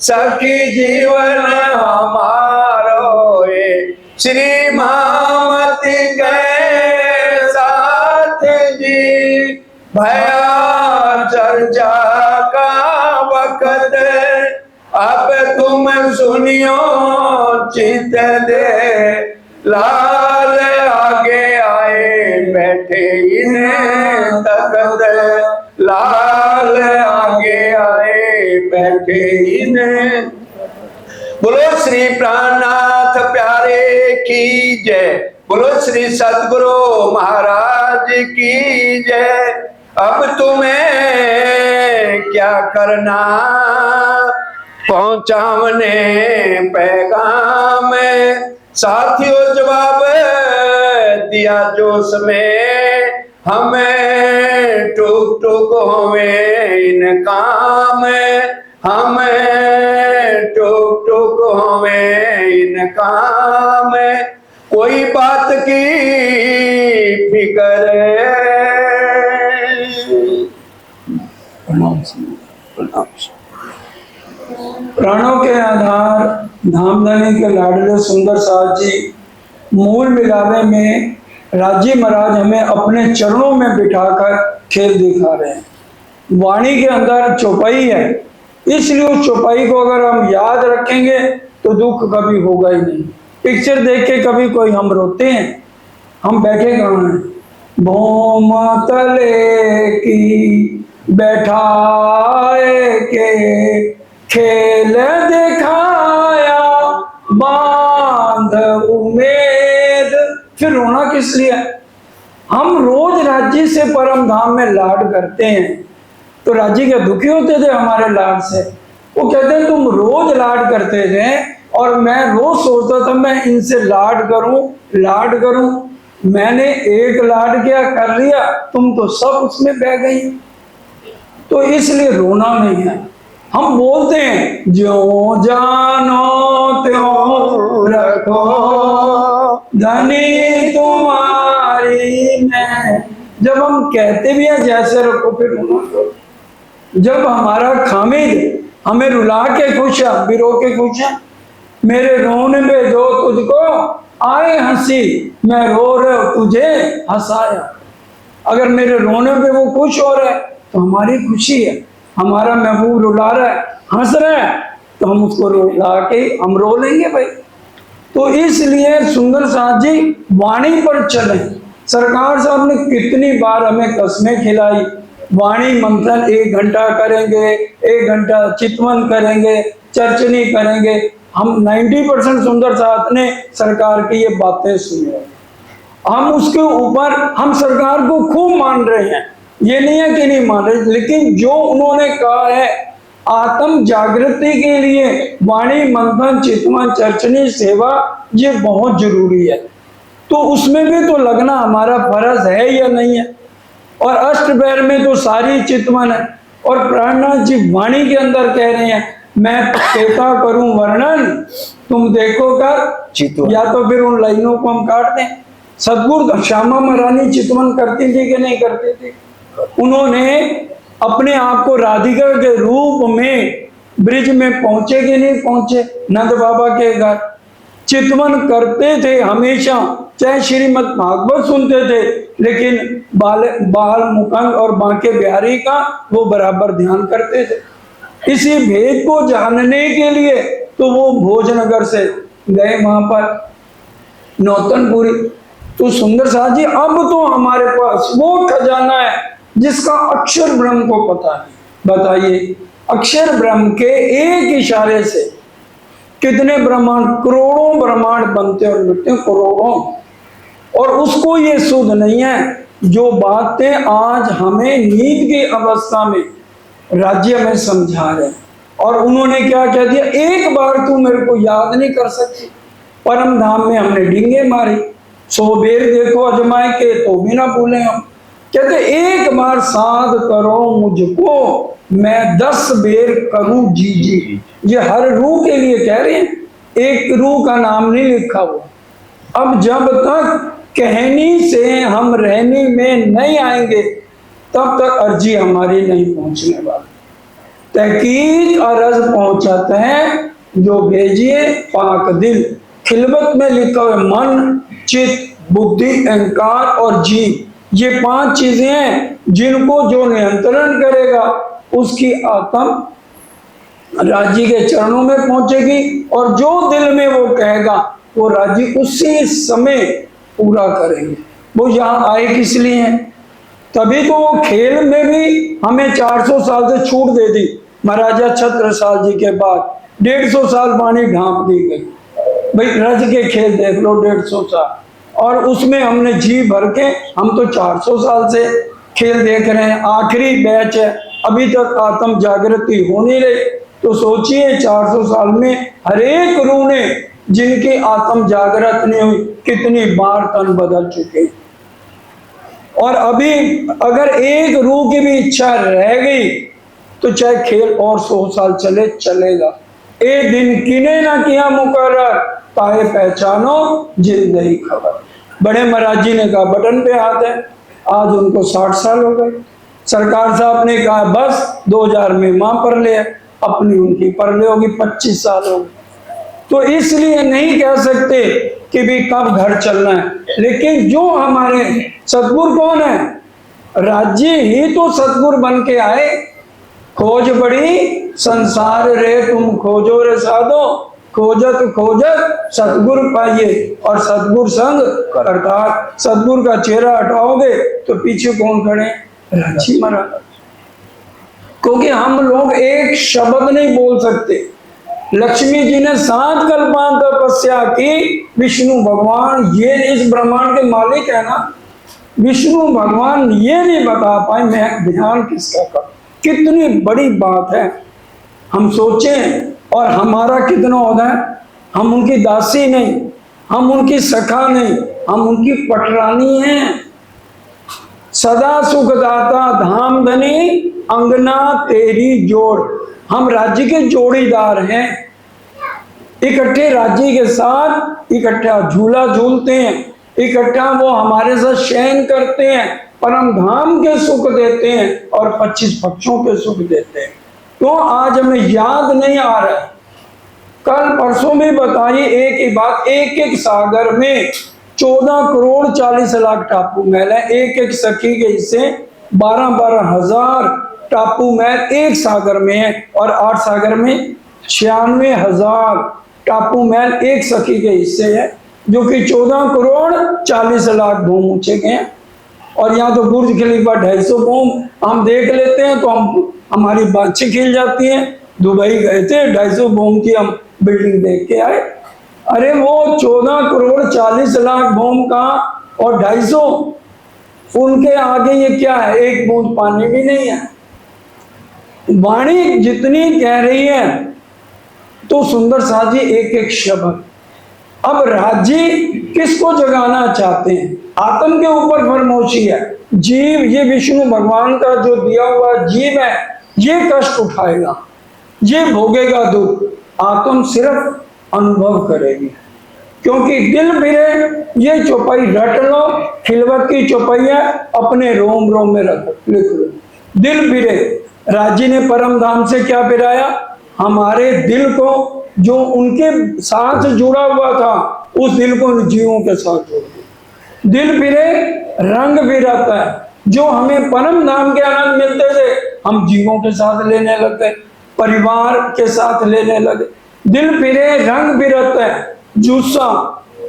सखी जीवन हमारो ये श्री मामती के साथ जी भया चर्चा का वक्त अब तुम सुनियो चित दे लाल आगे आए बैठे इन्हें तकत लाल आगे आए बैठे इन्हें। बोलो श्री प्राणनाथ प्यारे की जय, बोलो श्री सतगुरु महाराज की जय। अब तुम्हें क्या करना पहुंचावने पैगाम, साथियों जवाब दिया जोश में हमें टूक टूक हमें इन काम, हमें टूक टूक हमें इन काम। कोई बात की फिक्र प्राणों के आधार धामधनी के लाडले सुंदर साथ जी मूल मिलावे में राजी महाराज हमें अपने चरणों में बिठाकर खेल दिखा रहे हैं। वाणी के अंदर चौपाई है, इसलिए उस चौपाई को अगर हम याद रखेंगे तो दुख कभी होगा ही नहीं। पिक्चर देख के कभी कोई हम रोते हैं, हम बैठे कहाँ हैं? भौम तले की बैठाए के खेल दिखाया बांध उम्मीद। फिर रोना किस लिए? हम रोज राज्य से परम धाम में लाड करते हैं, तो राज्य क्या दुखी होते थे हमारे लाड से? वो कहते हैं तुम रोज लाड करते थे और मैं रोज सोचता था मैं इनसे लाड करूं। मैंने एक लाड क्या कर लिया, तुम तो सब उसमें बह गई। तो इसलिए रोना नहीं है। हम बोलते हैं जो जानो त्यों रखो धनी तुम्हारी मैं। जब हम कहते भी हैं जैसे रखो, फिर रोना करो। जब हमारा खामिद हमें रुला के खुश है, हम भी रो के खुश हैं। मेरे रोने पे जो तुझको आए हंसी, मैं रो रहा हूं तुझे हंसाया। अगर मेरे रोने पे वो खुश हो रहा है तो हमारी खुशी है। हमारा महबूब रुला रहा है, हंस रहा है, तो हम उसको रुला के हम रो लेंगे भाई। तो इसलिए सुंदर साथ जी वाणी पर चलें। सरकार साहब ने कितनी बार हमें कसमें खिलाई, वाणी मंथन 1 घंटा करेंगे, 1 घंटा चितवन करेंगे, चर्चनी करेंगे। हम 90% सुंदर साथ ने सरकार की ये बातें सुनी। हम उसके ऊपर हम सरकार को खूब मान रहे हैं, ये नहीं है कि नहीं मान रहे, लेकिन जो उन्होंने कहा है आत्म जागृति के लिए वाणी मंथन चितवन चर्चनी सेवा ये बहुत जरूरी है। तो उसमें भी तो लगना हमारा फर्ज है या नहीं है। और अष्टपैर में तो सारी चितवन है। और प्राणनाथ जी वाणी के अंदर कह रहे हैं मैं कहता करूं वर्णन तुम देखो कर, या तो फिर उन लाइनों को हम काट दें। सदगुरु श्यामा महारानी चितवन करती थी कि नहीं करती थी? उन्होंने अपने आप को राधिका के रूप में ब्रिज में पहुंचे कि नहीं पहुंचे? नंद बाबा के घर चितवन करते थे हमेशा, चाहे श्रीमद् भागवत सुनते थे, लेकिन बाल मुकुंद और बांके बिहारी का वो बराबर ध्यान करते थे। इसी भेद को जानने के लिए तो वो भोजनगर से गए वहां पर नौतनपुरी। तो सुंदर साथ जी अब तो हमारे पास वो खजाना है जिसका अक्षर ब्रह्म को पता है। बताइए अक्षर ब्रह्म के एक इशारे से कितने ब्रह्मांड, करोड़ों ब्रह्मांड बनते और मिटते, करोड़ों। और उसको ये सुध नहीं है जो बातें आज हमें नींद की अवस्था में राज्य में समझा रहे। और उन्होंने क्या कह दिया, एक बार तू मेरे को याद नहीं कर सकती। परम धाम में हमने डींगे मारी, 100 बेर देखो अजमाए के तो भी ना भूले हम। कहते एक बार साध करो मुझको, मैं 10 बेर करूं जी जी। ये हर रूह के लिए कह रहे हैं, एक रूह का नाम नहीं लिखा हुआ। अब जब तक कहनी से हम रहनी में नहीं आएंगे तब तक अर्जी हमारी नहीं पहुंचने वाली। तहकीक अरज पहुंचाते हैं, जो भेजिए पाक दिल। खिलवत में लिखा हुआ मन, चित्त, बुद्धि, अहंकार और जीव, ये 5 चीजें हैं जिनको जो नियंत्रण करेगा उसकी आत्म राजी के चरणों में पहुंचेगी, और जो दिल में वो कहेगा वो राजी उसी समय पूरा करेंगे। वो यहाँ आए किस लिए हैं? तभी तो वो खेल में भी हमें 400 साल से छूट दे दी। महाराजा छत्रसाल जी के बाद 150 साल पानी ढांप दी गई, भाई रज के खेल देख लो 150 साल, और उसमें हमने जी भर के, हम तो 400 साल से खेल देख रहे हैं, आखिरी बैच है, अभी तक आत्म जागृति हो नहीं रही। तो सोचिए 400 साल में हर एक रूह ने जिनकी आत्म जागृत नहीं हुई, कितनी बार तन बदल चुके हैं। और अभी अगर एक रूह की भी इच्छा रह गई तो चाहे खेल और 100 साल चले, चलेगा। एक दिन किने ना किया मुकर्रर, पाए पहचानो जिंदगी खबर। बड़े महाराज जी ने कहा बटन पे हाथ है, आज उनको 60 साल हो गए। सरकार साहब ने कहा बस 2000 में मां पर ले, अपनी उनकी पर ले होगी 25 साल हो गए। तो इसलिए नहीं कह सकते कि भी कब घर चलना है, लेकिन जो हमारे सतगुरु कौन है? राज्य ही तो सतगुरु बन के आए। खोज बड़ी संसार रे तुम खोजो रे साधो, खोजत खोजत सतगुरु पाइए, और सतगुरु संग करतार। सतगुरु का चेहरा हटाओगे तो पीछे कौन खड़े? रांची महाराज। क्योंकि हम लोग एक शब्द नहीं बोल सकते। लक्ष्मी जी ने 7 कल्पांत तपस्या की, विष्णु भगवान ये इस ब्रह्मांड के मालिक है ना, विष्णु भगवान ये नहीं बता पाए मैं ध्यान किसका करूं। कितनी बड़ी बात है, हम सोचें। और हमारा कितना होता है, हम उनकी दासी नहीं, हम उनकी सखा नहीं, हम उनकी पटरानी हैं। सदा सुखदाता धाम धनी, अंगना तेरी जोड़। हम राज्य के जोड़ीदार हैं, इकट्ठे राज्य के साथ इकट्ठा झूला झूलते हैं, इकट्ठा वो हमारे साथ शयन करते हैं, परम धाम के सुख देते हैं और 25 पक्षों के सुख देते हैं। तो आज हमें याद नहीं आ रहा है, कल परसों में बताइए एक ही बात, एक एक सागर में 14 करोड़ 40 लाख टापू महल है। एक एक सखी के हिस्से 12-12 हजार टापू महल एक सागर में है, और 8 सागर में 96,000 टापू महल एक सखी के हिस्से है, जो कि 14 करोड़ 40 लाख भूम ऊंचे गए हैं। और यहाँ तो बुर्ज खलीफा 250 भूम हम देख लेते हैं तो हमारी बातें खिल जाती हैं। दुबई गए थे, 250 भूम की हम बिल्डिंग देख के आए। अरे वो 14 करोड़ 40 लाख भूम का और 250, उनके आगे ये क्या है? एक बूंद पानी भी नहीं है। वाणी जितनी कह रही है तो सुंदर साथ जी एक एक शब्द। अब राज्य किसको जगाना चाहते हैं? आत्म के ऊपर फरमोशी है। जीव, ये विष्णु भगवान का जो दिया हुआ जीव है, ये कष्ट उठाएगा, ये भोगेगा दुख। आत्म सिर्फ अनुभव करेगी, क्योंकि दिल फिरे। ये चौपाई रट लो, खिलवत की चौपाई है, अपने रोम रोम में रख लिख लो। दिल फिरे, राज्य ने परम धाम से क्या फिराया? हमारे दिल को, जो उनके साथ जुड़ा हुआ था, उस दिल को जीवों के साथ जोड़ दिया। दिल फिरे, रंग फिराता है। जो हमें परम धाम के आनंद मिलते थे, हम जीवों के साथ लेने लगे, परिवार के साथ लेने लगे। दिल फिरे, रंग फिरता है। जुस्सा,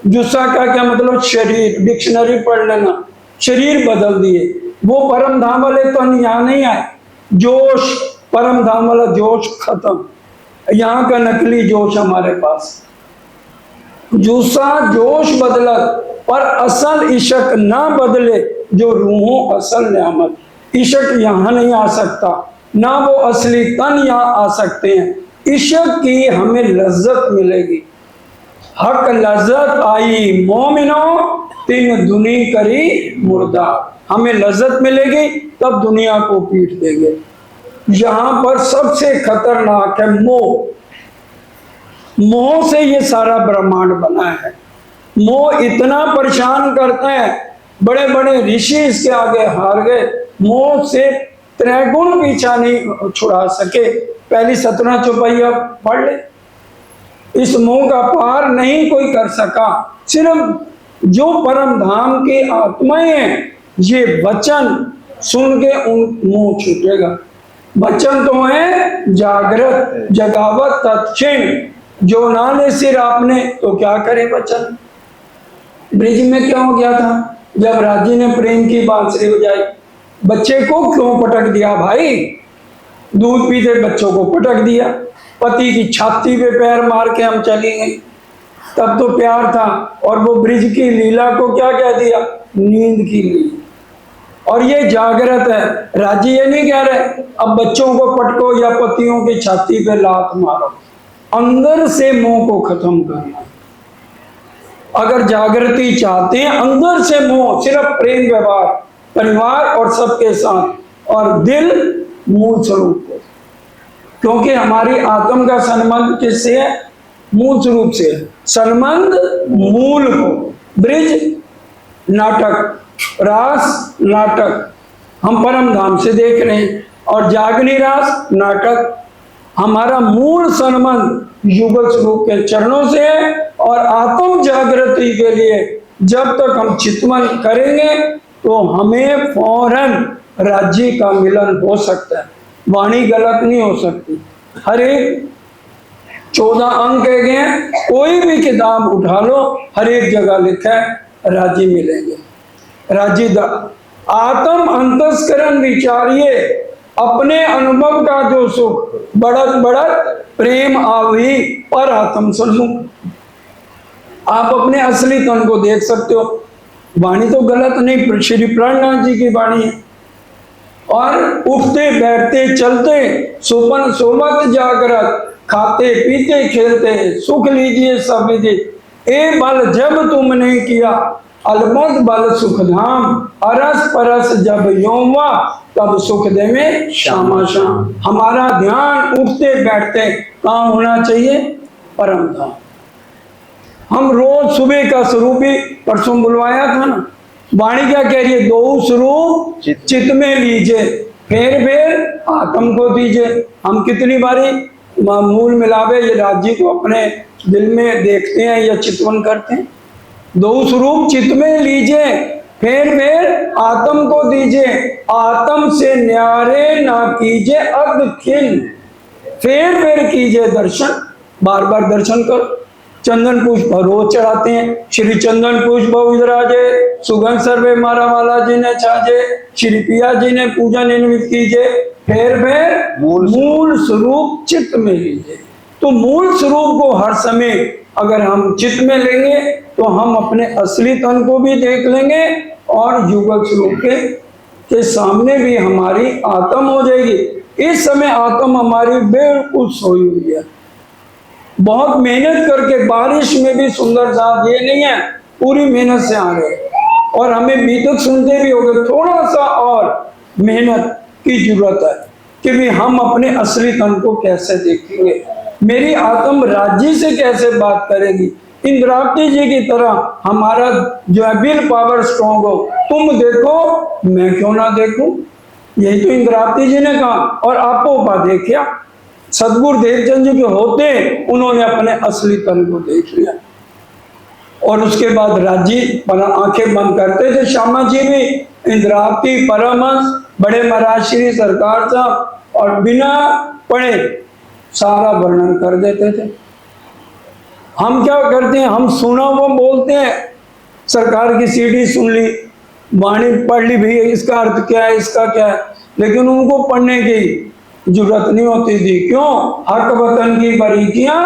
जुस्सा का क्या मतलब? शरीर। डिक्शनरी पढ़ लेना, शरीर बदल दिए। वो परम धाम वाले तो यहाँ नहीं आए। जोश, परम धाम वाला जोश खत्म, यहाँ का नकली जोश हमारे पास। जुस्सा जोश बदलत, पर असल इश्क ना बदले, जो रूहों असल नेमत। इश्क यहाँ नहीं आ सकता, ना वो असली तन यहाँ आ सकते हैं। इश्क की हमें लज्जत मिलेगी। हक लज्जत आई मोमिनो, तीन दुनी करी मुर्दा। हमें लज्जत मिलेगी तब दुनिया को पीट देंगे। यहाँ पर सबसे खतरनाक है मोह। मोह से ये सारा ब्रह्मांड बना है। मोह इतना परेशान करता है, बड़े बड़े ऋषि इसके आगे हार गए। मोह से 3 गुण पीछा नहीं छुड़ा सके। पहली 17 चौपाइयां पढ़ ले। इस मोह का पार नहीं कोई कर सका, सिर्फ जो परम धाम की आत्माएं हैं, ये वचन सुन के उन मोह छूटेगा। वचन तो है जागृत जगावत तत्क्षण, जो ना ले सिर आपने तो क्या करे वचन। ब्रिज में क्या हो गया था जब राजी ने प्रेम की बांसुरी बजाई? बच्चे को क्यों पटक दिया भाई? दूध पीते बच्चों को पटक दिया, पति की छाती पे पैर मार के हम चली गई, तब तो प्यार था। और वो ब्रिज की लीला को क्या कह दिया? नींद की लीला। और ये जागृत है। राजी ये नहीं कह रहे अब बच्चों को पटको या पतियों की छाती पे लात मारो, अंदर से मोह को खत्म करना। अगर जागृति चाहते हैं, अंदर से मोह, सिर्फ प्रेम व्यवहार परिवार और सबके साथ, और दिल मूल स्वरूप को। क्योंकि हमारी आत्म का संबंध किससे है? मूल स्वरूप से है। संबंध मूल को। ब्रिज नाटक, रास नाटक हम परम धाम से देख रहे हैं, और जागनी रास नाटक। हमारा मूल संबंध युगल स्वरूप के चरणों से है, और आत्म जागृति के लिए जब तक हम चिंतन करेंगे तो हमें फौरन राज्य का मिलन हो सकता है। वाणी गलत नहीं हो सकती। हर एक 14 अंक कहे गए हैं, कोई भी किताब उठा लो, हर एक जगह लिखा है राज्य मिलेंगे। राज्य आत्म अंतस्करण विचारिए, अपने अनुभव का जो सुख बढ़त बढ़त प्रेम आवी पर आत्म सन्मुख। आप अपने असली तन को देख सकते हो। वाणी तो गलत नहीं, श्री प्राणनाथ जी की वाणी है। और उठते बैठते चलते सोपन सोमत जागृत, खाते पीते खेलते सुख लीजिए सब विदित। ए बल जब तुमने किया अलमत बल सुख धाम, अरस परस जब योवा तब सुख दे में श्यामा श्याम। हमारा ध्यान उठते बैठते कहाँ होना चाहिए? परम धाम। हम रोज सुबह का स्वरूप ही परसों बुलवाया था ना। वाणी क्या कह रही है? दो स्वरूप चित्त में लीजिए, फिर आत्म को दीजिए। हम कितनी बारी मूल मिलावे ये राज्य को अपने दिल में देखते हैं या चितवन करते हैं। दो स्वरूप चित्त में लीजिए, फिर आत्म को दीजिए। आत्म से न्यारे ना कीजिए अग्ध खिन, फिर कीजिए दर्शन। बार बार दर्शन करो। चंदन पुष्प रोज चढ़ाते हैं। श्री चंदन पुष्प विदराजे, सुगंध सर्वे मारा वाला जी ने छाजे, श्री पिया जी ने पूजन इन्वित कीजिए। फिर मूल स्वरूप चित्त में लीजिए। तो मूल स्वरूप को हर समय अगर हम चित्त में लेंगे तो हम अपने असली तन को भी देख लेंगे, और युगल स्वरूप के सामने भी हमारी आत्म हो जाएगी। इस समय आत्म हमारी बिल्कुल सोई हुई है। बहुत मेहनत करके, बारिश में भी सुंदर साथ ये नहीं है, पूरी मेहनत से आ रहे, और हमें बीतक सुनते भी होंगे। थोड़ा सा और मेहनत की जरूरत है कि भी हम अपने असली तन को कैसे देखेंगे, मेरी आत्म राज्य से कैसे बात करेगी। इंद्रावती जी की तरह हमारा जो है विल पावर स्ट्रॉन्ग हो। तुम देखो मैं क्यों ना देखूं, यही तो इंद्रावती जी ने कहा, और आपो पा देखिया। सदगुरु देवचंद जी के होते उन्होंने अपने असली तन को देख लिया, और उसके बाद राज्य पर आंखें बंद करते थे। श्यामा जी भी, इंद्रावती, परमहंस, बड़े महाराज श्री सरकार साहब, और बिना पढ़े सारा वर्णन कर देते थे। हम क्या करते हैं? हम सुना वो बोलते हैं। सरकार की सीडी सुन ली, वाणी पढ़ ली, भी इसका अर्थ क्या है, इसका क्या है, लेकिन उनको पढ़ने की जरूरत नहीं होती थी। क्यों? हक वतन की बारीकियां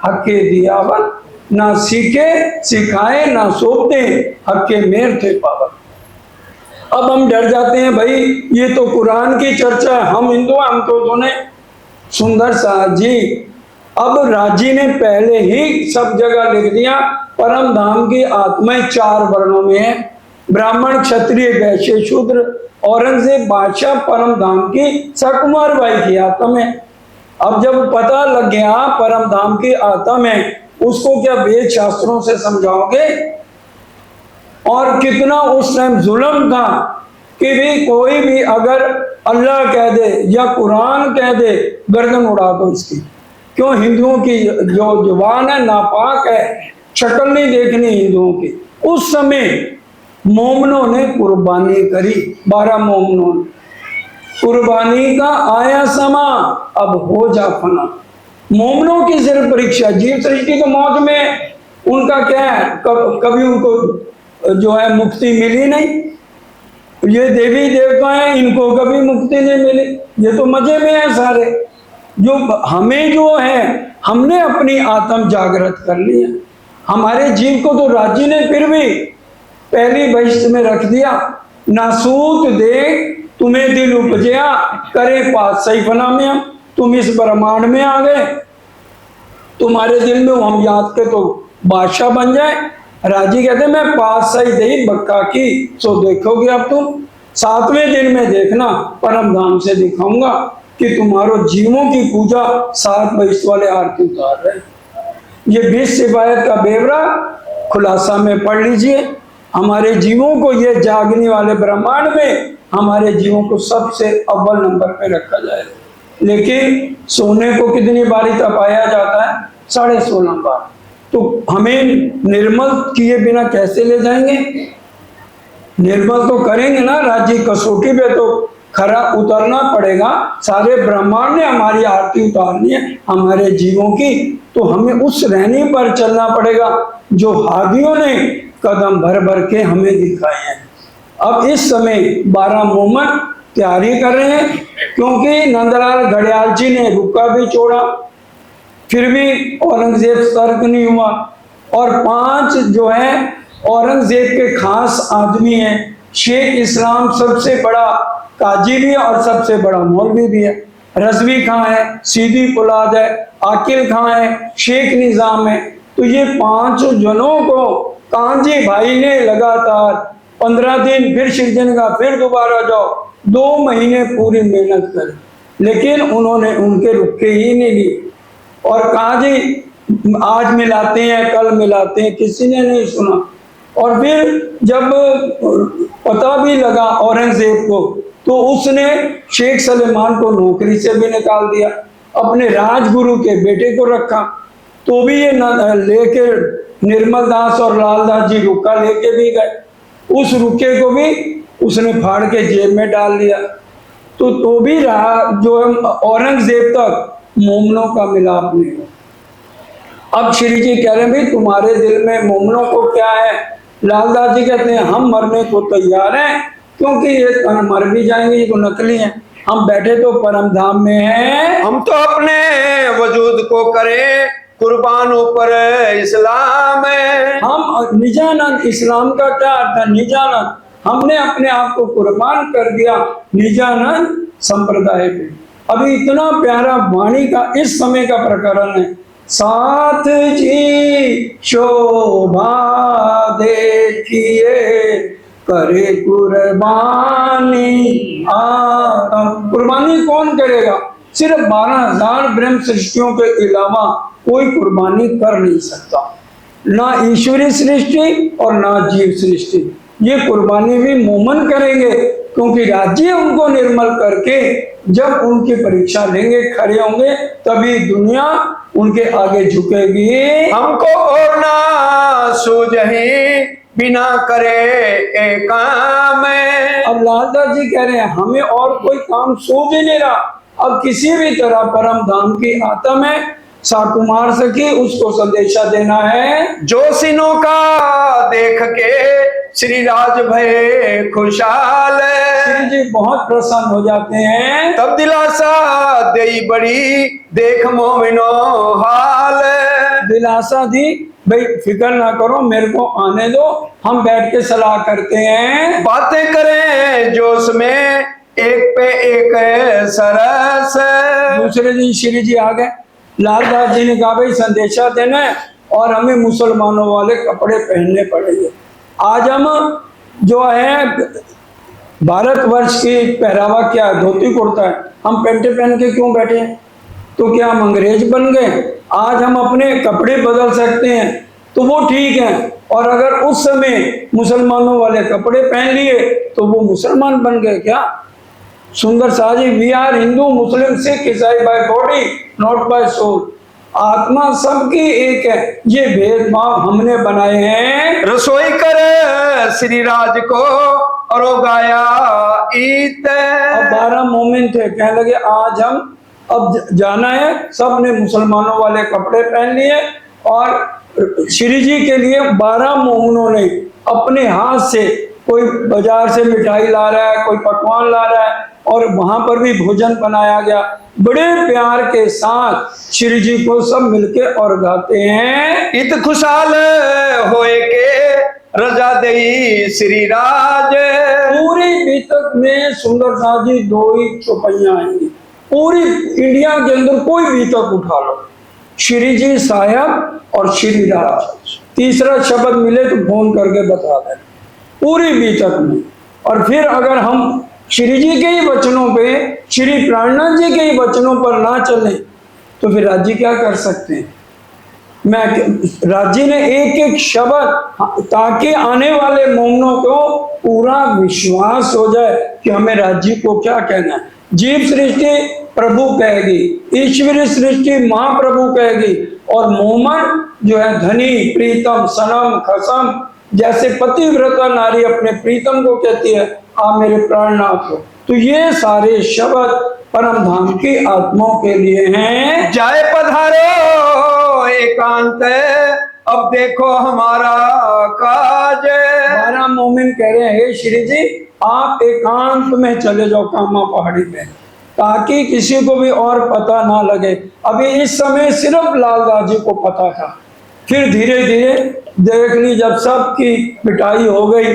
हके दियावत, ना सीखे सिखाए ना सोते, हके मेर थे पावन। अब हम डर जाते हैं, भाई ये तो कुरान की चर्चा है, हम हिंदू, हम तो सुने। सुंदर साहब जी, अब राजी ने पहले ही सब जगह लिख दिया, परम धाम की आत्माएं 4 वर्णों में है। ब्राह्मण, क्षत्रिय, वैश्य, शूद्र। औरंगजेब बादशाह परम धाम की सकुमार बाई की आत्मा है। अब जब पता लग गया परम धाम की आत्मा है, उसको क्या वेद शास्त्रों से समझाओगे? और कितना उस टाइम जुल्म था कि भी कोई भी अगर अल्लाह कह दे या कुरान कह दे, गर्दन उड़ा दो इसकी। क्यों? हिंदुओं की जो जुबान है नापाक है, शक्ल नहीं देखनी हिंदुओं की। उस समय मोमनों ने कुर्बानी करी, 12 मोमनों ने। कुर्बानी का आया समा, अब हो जा फना। मोमनों की सिर्फ परीक्षा, जीव सृष्टि तो मौज में, उनका क्या है, कभी उनको जो है मुक्ति मिली नहीं। ये देवी देवता हैं, इनको कभी मुक्ति नहीं मिली, ये तो मजे में है सारे। जो हमें जो है, हमने अपनी आत्म जागृत कर ली है। हमारे जीव को तो राजी ने फिर भी पहली बहिष्ठ में रख दिया। नासूत देख तुम्हें दिल उपजया, करे पास सही फना में हम, तुम इस ब्रह्मांड में आ गए, तुम्हारे दिल में हम याद के तो बादशाह बन जाए। राजी कहते मैं पास सही दही बक्का की, सो देखोगे अब तुम 7वें दिन में देखना, परम धाम से दिखाऊंगा कि तुम्हारो जीवों की पूजा 7 बहिष्ठ वाले आरती उतार रहे। ये 20 सिफायत का बेवरा खुलासा में पढ़ लीजिए। हमारे जीवों को ये जागने वाले ब्रह्मांड में हमारे जीवों को सबसे अव्वल नंबर पे रखा जाए। लेकिन सोने को कितनी बारी तपाया जाता है? 16.5 बार। तो हमें निर्मल किए बिना कैसे ले जाएंगे? निर्मल तो करेंगे ना, राज्य कसौटी पे तो खरा उतरना पड़ेगा। सारे ब्रह्मांड ने हमारी आरती उतारनी है हमारे जीवों की, तो हमें उस रहनी पर चलना पड़ेगा जो हादियों ने कदम भर भर के हमें दिखाए हैं। अब इस समय 12 मोमन तैयारी कर रहे हैं, क्योंकि नंदलाल घड़ियाल जी ने रुका भी छोड़ा, फिर भी औरंगजेब सतर्क नहीं हुआ। और 5 जो है औरंगजेब के खास आदमी हैं। शेख इस्लाम सबसे बड़ा काजी भी है और सबसे बड़ा मौलवी भी है। रजवी खां है, सीधी पुलाद है, आकिल खां है, शेख निजाम है। तो ये 5 जनों को कांजी भाई ने लगातार 15 दिन, फिर शिवजन का फिर दोबारा जाओ, 2 महीने पूरी मेहनत कर, लेकिन उन्होंने उनके रुके ही नहीं लिए। और कहा जी आज मिलाते हैं कल मिलाते हैं, किसी ने नहीं सुना। और फिर जब पता भी लगा औरंगजेब को, तो उसने शेख सलेमान को नौकरी से भी निकाल दिया, अपने राजगुरु के बेटे को रखा। तो भी ये लेके निर्मल दास और लालदास जी रुका लेके भी गए, उस रुके को भी उसने फाड़ के जेब में डाल दिया। तो भी रहा जो है औरंगजेब तक मोमनों का मिलाप नहीं हुआ। अब श्री जी कह रहे हैं भाई तुम्हारे दिल में मोमनों को क्या है? लालदास जी कहते हैं हम मरने को तैयार हैं, क्योंकि ये मर भी जाएंगे, ये तो नकली हैं। हम बैठे तो परम धाम में हैं, हम तो अपने वजूद को करें कुर्बान ऊपर इस्लाम है। हम निजानंद, इस्लाम का क्या अर्थ है? निजानंद, हमने अपने आप को कुर्बान कर दिया निजानंद संप्रदाय पे। अभी इतना प्यारा वाणी का इस समय का प्रकरण है, साथ जी शोभा देखिए करे कुर्बानी आत्म। कुर्बानी कौन करेगा? सिर्फ 12,000 ब्रह्म सृष्टियों के अलावा कोई कुर्बानी कर नहीं सकता, ना ईश्वरी सृष्टि और ना जीव सृष्टि। ये कुर्बानी भी मोमन करेंगे, क्योंकि राज्य उनको निर्मल करके जब उनकी परीक्षा लेंगे, खड़े होंगे, तभी दुनिया उनके आगे झुकेगी। हमको और ना सूझे बिना करे एक काम। अब लालदास जी कह रहे हैं हमें और कोई काम सूझ ही नहीं रहा। अब किसी भी तरह परम धाम की आत्मा है, साकुमार सखी उसको संदेशा देना है। जो सिनों का देख के श्री राज भय खुशहाल, श्री जी बहुत प्रसन्न हो जाते हैं। तब दिलासा दे बड़ी देख मोमिनो हाल। दिलासा दी, भाई फिक्र ना करो, मेरे को आने दो, हम बैठ के सलाह करते हैं, बातें करें जोश में एक पे एक सरस। दूसरे दिन श्री जी आ गए। लालदास जी ने कहा भाई संदेशा देना है और हमें मुसलमानों वाले कपड़े पहनने पड़ेंगे। आज हम जो है भारतवर्ष की पहरावा क्या है? धोती कुर्ता है, हम पेंटे पहन के क्यों बैठे हैं? तो क्या हम अंग्रेज बन गए? आज हम अपने कपड़े बदल सकते हैं तो वो ठीक है, और अगर उस समय मुसलमानों वाले कपड़े पहन लिए तो वो मुसलमान बन गए क्या? Sundar Shah ji, we are Hindu Muslim Sikh Isai by body not by soul. आत्मा सबकी एक है, ये भेदभाव हमने बनाए हैं। रसोई कर श्री राज को और गाया ईत। अब 12 मोमिन थे, कहने लगे आज हम अब जाना है। सब ने मुसलमानों वाले कपड़े पहन लिए और श्री जी के लिए 12 मोमिनों ने अपने हाथ से, कोई बाजार से मिठाई ला रहा है, कोई पकवान ला रहा है, और वहां पर भी भोजन बनाया गया। बड़े प्यार के साथ श्री जी को सब मिलके और गाते हैं। इत खुशहाल होए के रजा दई श्री राज। पूरी बीतक में सुंदर शाह जी 2 ही चौपाइयां आएंगी। पूरी इंडिया के अंदर कोई बीतक उठा लो, श्री जी साहब और श्री राज, तीसरा शब्द मिले तो फोन करके बता दें पूरी बीतक में। और फिर अगर हम श्री जी के ही वचनों पे, श्री प्राणनाथ जी के ही वचनों पर ना चले तो फिर राज्य क्या कर सकते हैं। राज्य ने एक एक शब्द, ताकि आने वाले मोमनों को पूरा विश्वास हो जाए कि हमें राज्य को क्या कहना है। जीव सृष्टि प्रभु कहेगी, ईश्वरी सृष्टि महाप्रभु कहेगी, और मोमन जो है धनी प्रीतम सनम खसम, जैसे पतिव्रता नारी अपने प्रीतम को कहती है आप मेरे प्राणनाथ हो। तो ये सारे शब्द परम धाम की आत्माओं के लिए हैं। जाए पधारो एकांत अब देखो हमारा काज। 12 मोमिन कह रहे हैं हे श्री जी आप एकांत में चले जाओ कामा पहाड़ी में, ताकि किसी को भी और पता ना लगे। अभी इस समय सिर्फ लालदास जी को पता था, फिर धीरे धीरे देख ली जब सबकी पिटाई हो गई,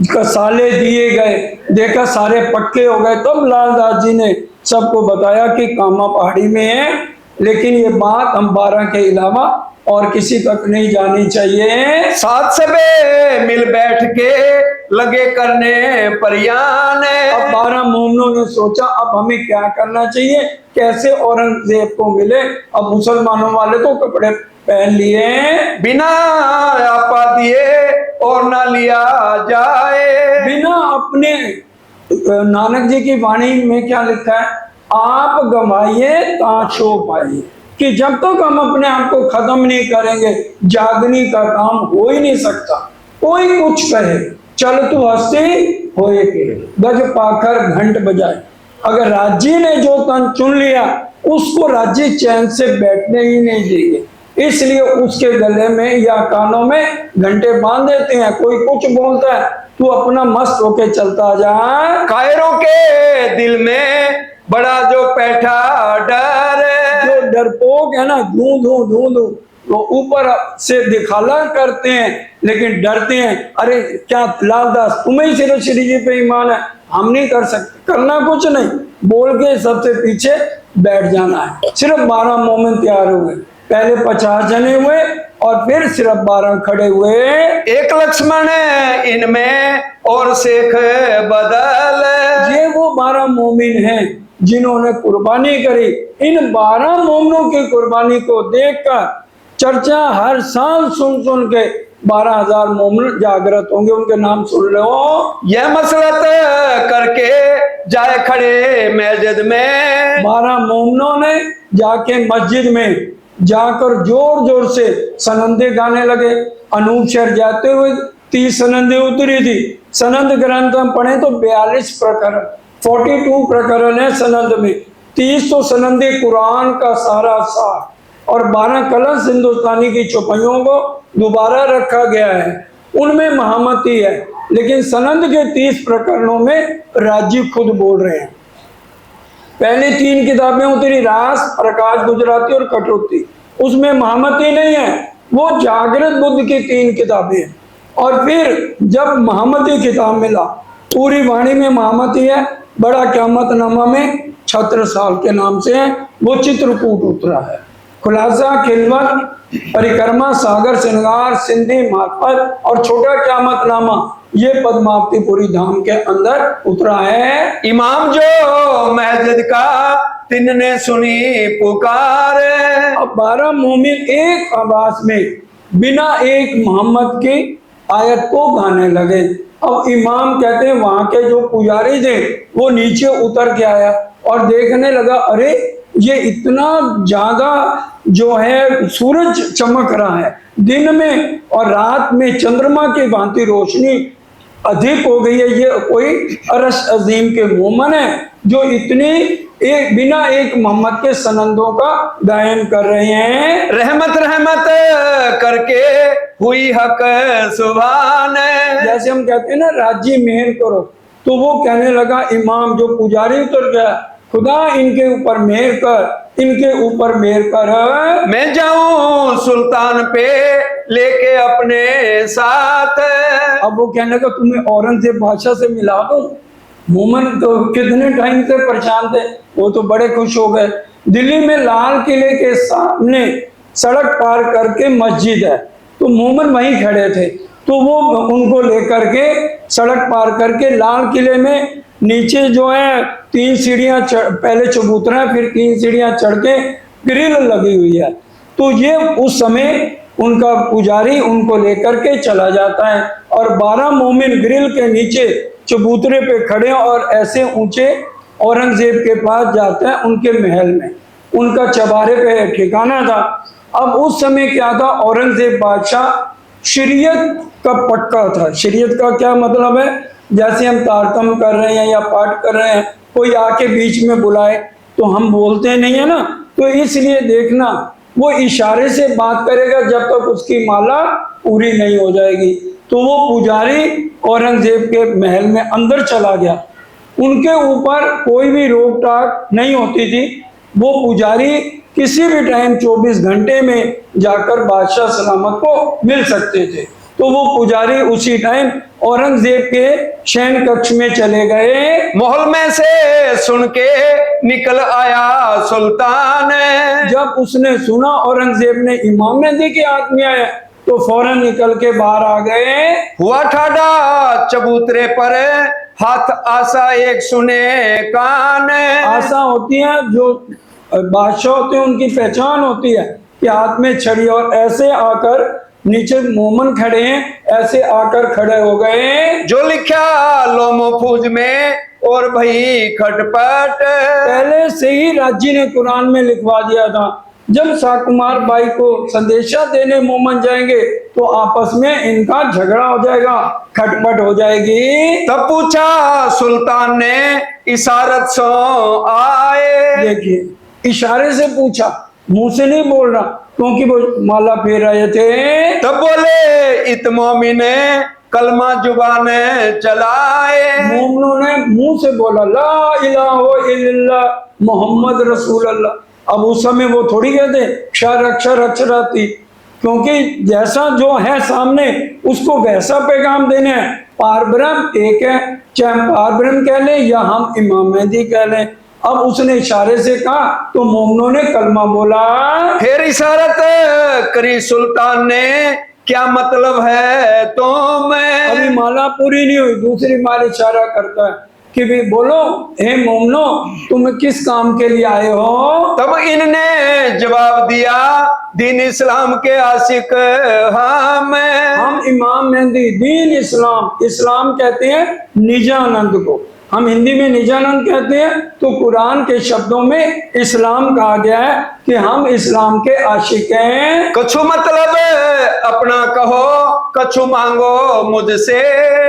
कसाले दिए गए, देखा सारे पक्के हो गए, तब लालदास जी ने सबको बताया कि कामा पहाड़ी में है। लेकिन ये बात हम 12 के अलावा और किसी तक नहीं जानी चाहिए। साथ सबे मिल बैठ के लगे करने परियान। अब 12 मोमनों ने सोचा अब हमें क्या करना चाहिए, कैसे औरंगजेब को मिले। अब मुसलमानों वाले तो कपड़े पहन लिए, बिना आपा दिए और ना लिया जाए। बिना अपने, नानक जी की वाणी में क्या लिखा है, आप गवाइए ताशो पाइए, कि जब तक हम अपने आप को खत्म नहीं करेंगे जागने का काम हो ही नहीं सकता। कोई कुछ कहे चल तू हस्ती होए के गज पाकर घंट बजाए। अगर राज्य ने जो तन चुन लिया उसको राज्य चैन से बैठने ही नहीं देंगे, इसलिए उसके गले में या कानों में घंटे बांध देते हैं। कोई कुछ बोलता है तू अपना मस्त होके चलता जा। कायरों के दिल में बड़ा जो बैठा डर, जो डरपोक है ना, धू धू धू धू, वो ऊपर से दिखाला करते हैं लेकिन डरते हैं। अरे क्या लालदास तुम्हें सिर्फ श्री जी पे ईमान है, हम नहीं कर सकते, करना कुछ नहीं, बोल के सबसे पीछे बैठ जाना है। सिर्फ 12 मोमिन तैयार हुए, पहले 50 जने हुए और फिर सिर्फ 12 खड़े हुए। एक लक्ष्मण इनमें और शेख बदल, ये वो 12 मोमिन हैं जिन्होंने कुर्बानी करी। इन 12 मोमिनों की कुर्बानी को देखकर चर्चा हर साल सुन सुन के 12,000 मोमिन जागृत होंगे, उनके नाम सुन लो। यह मसलत करके जाए खड़े मस्जिद में, 12 मोमिनों ने जाके मस्जिद में जाकर जोर जोर से सनंदे गाने लगे। अनूप शहर जाते हुए 30 सनंदे उतरी थी। सनंद ग्रंथ हम पढ़े तो 42 प्रकरण, 42 प्रकरण है सनंद में। 30 तो सनंदे कुरान का सारा सार और 12 कलश हिंदुस्तानी की चौपाइयों को दोबारा रखा गया है, उनमें महामती है। लेकिन सनंद के 30 प्रकरणों में राज्य खुद बोल रहे हैं। पहली 3 किताबें उतरी, रास, प्रकाश गुजराती और कटौती, उसमें महामती नहीं है, वो जागृत बुद्ध की 3 किताबें हैं। और फिर जब महामती किताब मिला, पूरी वाणी में महामती है, बड़ा क़यामतनामा में छत्रसाल के नाम से है, वो चित्रकूट उतरा है। खुलासा, खिलवत, परिक्रमा, सागर श्रृंगार, सिंधी मार्फत और छोटा क़यामतनामा ये पद्मावतीपुरी धाम के अंदर उतरा है। इमाम जो मस्जिद का तिनने सुनी पुकार, अब 12 मोमिन एक आवाज में बिना एक मोहम्मद की आयत को गाने लगे। अब इमाम कहते हैं वहां के जो पुजारी थे वो नीचे उतर के आया और देखने लगा, अरे ये इतना ज्यादा जो है सूरज चमक रहा है दिन में और रात में चंद्रमा की भांति रोशनी अधिक हो गई है। ये कोई अरश अजीम के मोमन है जो इतनी एक बिना एक मोहम्मद के सनंदों का गायन कर रहे हैं। रहमत रहमत करके हुई हक सुभान। जैसे हम कहते हैं ना राजी मेहर करो, तो वो कहने लगा इमाम जो पुजारी उतर गया, खुदा इनके ऊपर मेहर कर, इनके ऊपर मेहर कर। मैं जाऊं सुल्तान पे लेके अपने साथ। अब वो कहने लगा तुम्हें औरंगजेब बादशाह से मिला दो। मोमन तो कितने टाइम से परेशान थे, वो तो बड़े खुश हो गए। दिल्ली में लाल किले के सामने सड़क पार करके मस्जिद है, तो मोमन वहीं खड़े थे, तो वो उनको लेकर के सड़क पार करके लाल किले में नीचे जो है 3 सीढ़ियां पहले चबूतरा है, फिर 3 सीढ़ियां चढ़ के ग्रिल लगी हुई है, तो ये उस समय उनका पुजारी उनको लेकर के चला जाता है और 12 मोमिन ग्रिल के नीचे चबूतरे पे खड़े और ऐसे ऊंचे औरंगजेब के पास जाते हैं, उनके महल में उनका चबारे पे ठिकाना था। अब उस समय क्या था, औरंगजेब बादशाह शरीयत का पक्का था। शरीयत का क्या मतलब है, जैसे हम तारतम कर रहे हैं या पाठ कर रहे हैं, कोई आके बीच में बुलाए तो हम बोलते नहीं है ना, तो इसलिए देखना वो इशारे से बात करेगा जब तक उसकी माला पूरी नहीं हो जाएगी। तो वो पुजारी औरंगजेब के महल में अंदर चला गया, उनके ऊपर कोई भी रोक टाक नहीं होती थी। वो पुजारी किसी भी टाइम 24 घंटे में जाकर बादशाह सलामत को मिल सकते थे। तो वो पुजारी उसी टाइम औरंगजेब के शयन कक्ष में चले गए। महल में से सुन के निकल आया सुल्तान। जब उसने सुना औरंगजेब ने इमाम मेहदी के हाथ में आया तो फौरन निकल के बाहर आ गए। हुआ ठाडा चबूतरे पर हाथ आशा एक सुने कान। आशा होती है जो बादशाह होते हैं उनकी पहचान होती है कि हाथ में छड़ी, और ऐसे आकर नीचे मोमन खड़े हैं, ऐसे आकर खड़े हो गए। जो लिखा लो महफूज में और भई खटपट। पहले से ही राजी ने कुरान में लिखवा दिया था, जब शाहकुमार बाई को संदेशा देने मोमन जाएंगे तो आपस में इनका झगड़ा हो जाएगा, खटपट हो जाएगी। तब पूछा सुल्तान ने इशारत सो आए। देखिए इशारे से पूछा, मुंह से नहीं बोल रहा क्योंकि वो माला फेर रहे थे। तब बोले इत मोमिन कलमा जुबान चलाए। मोमनों ने मुंह से बोला ला इलाहा इल्लल्लाह मोहम्मद रसूल अल्लाह। अब उस समय वो थोड़ी कहते अक्षर अक्षर अक्षराती, क्योंकि जैसा जो है सामने उसको वैसा पैगाम देने हैं। पारब्रह्म एक है, चाहे पारब्रह्म कह लें या हम इमाम मेहदी कह लें। अब उसने इशारे से कहा तो मोमनों ने कलमा बोला। फिर इशारत करी सुल्तान ने क्या मतलब है तो मैं। अभी माला पूरी नहीं हुई, दूसरी माला इशारा करता है कि भी बोलो हे मोमनो तुम किस काम के लिए आए हो। तब इनने जवाब दिया दीन इस्लाम के आशिक हम इमाम मेहदी दीन इस्लाम। इस्लाम कहते हैं निजानंद को, हम हिंदी में निजानंद कहते हैं, तो कुरान के शब्दों में इस्लाम कहा गया है कि हम इस्लाम के आशिक हैं। कछु मतलब अपना कहो कछु मांगो मुझसे।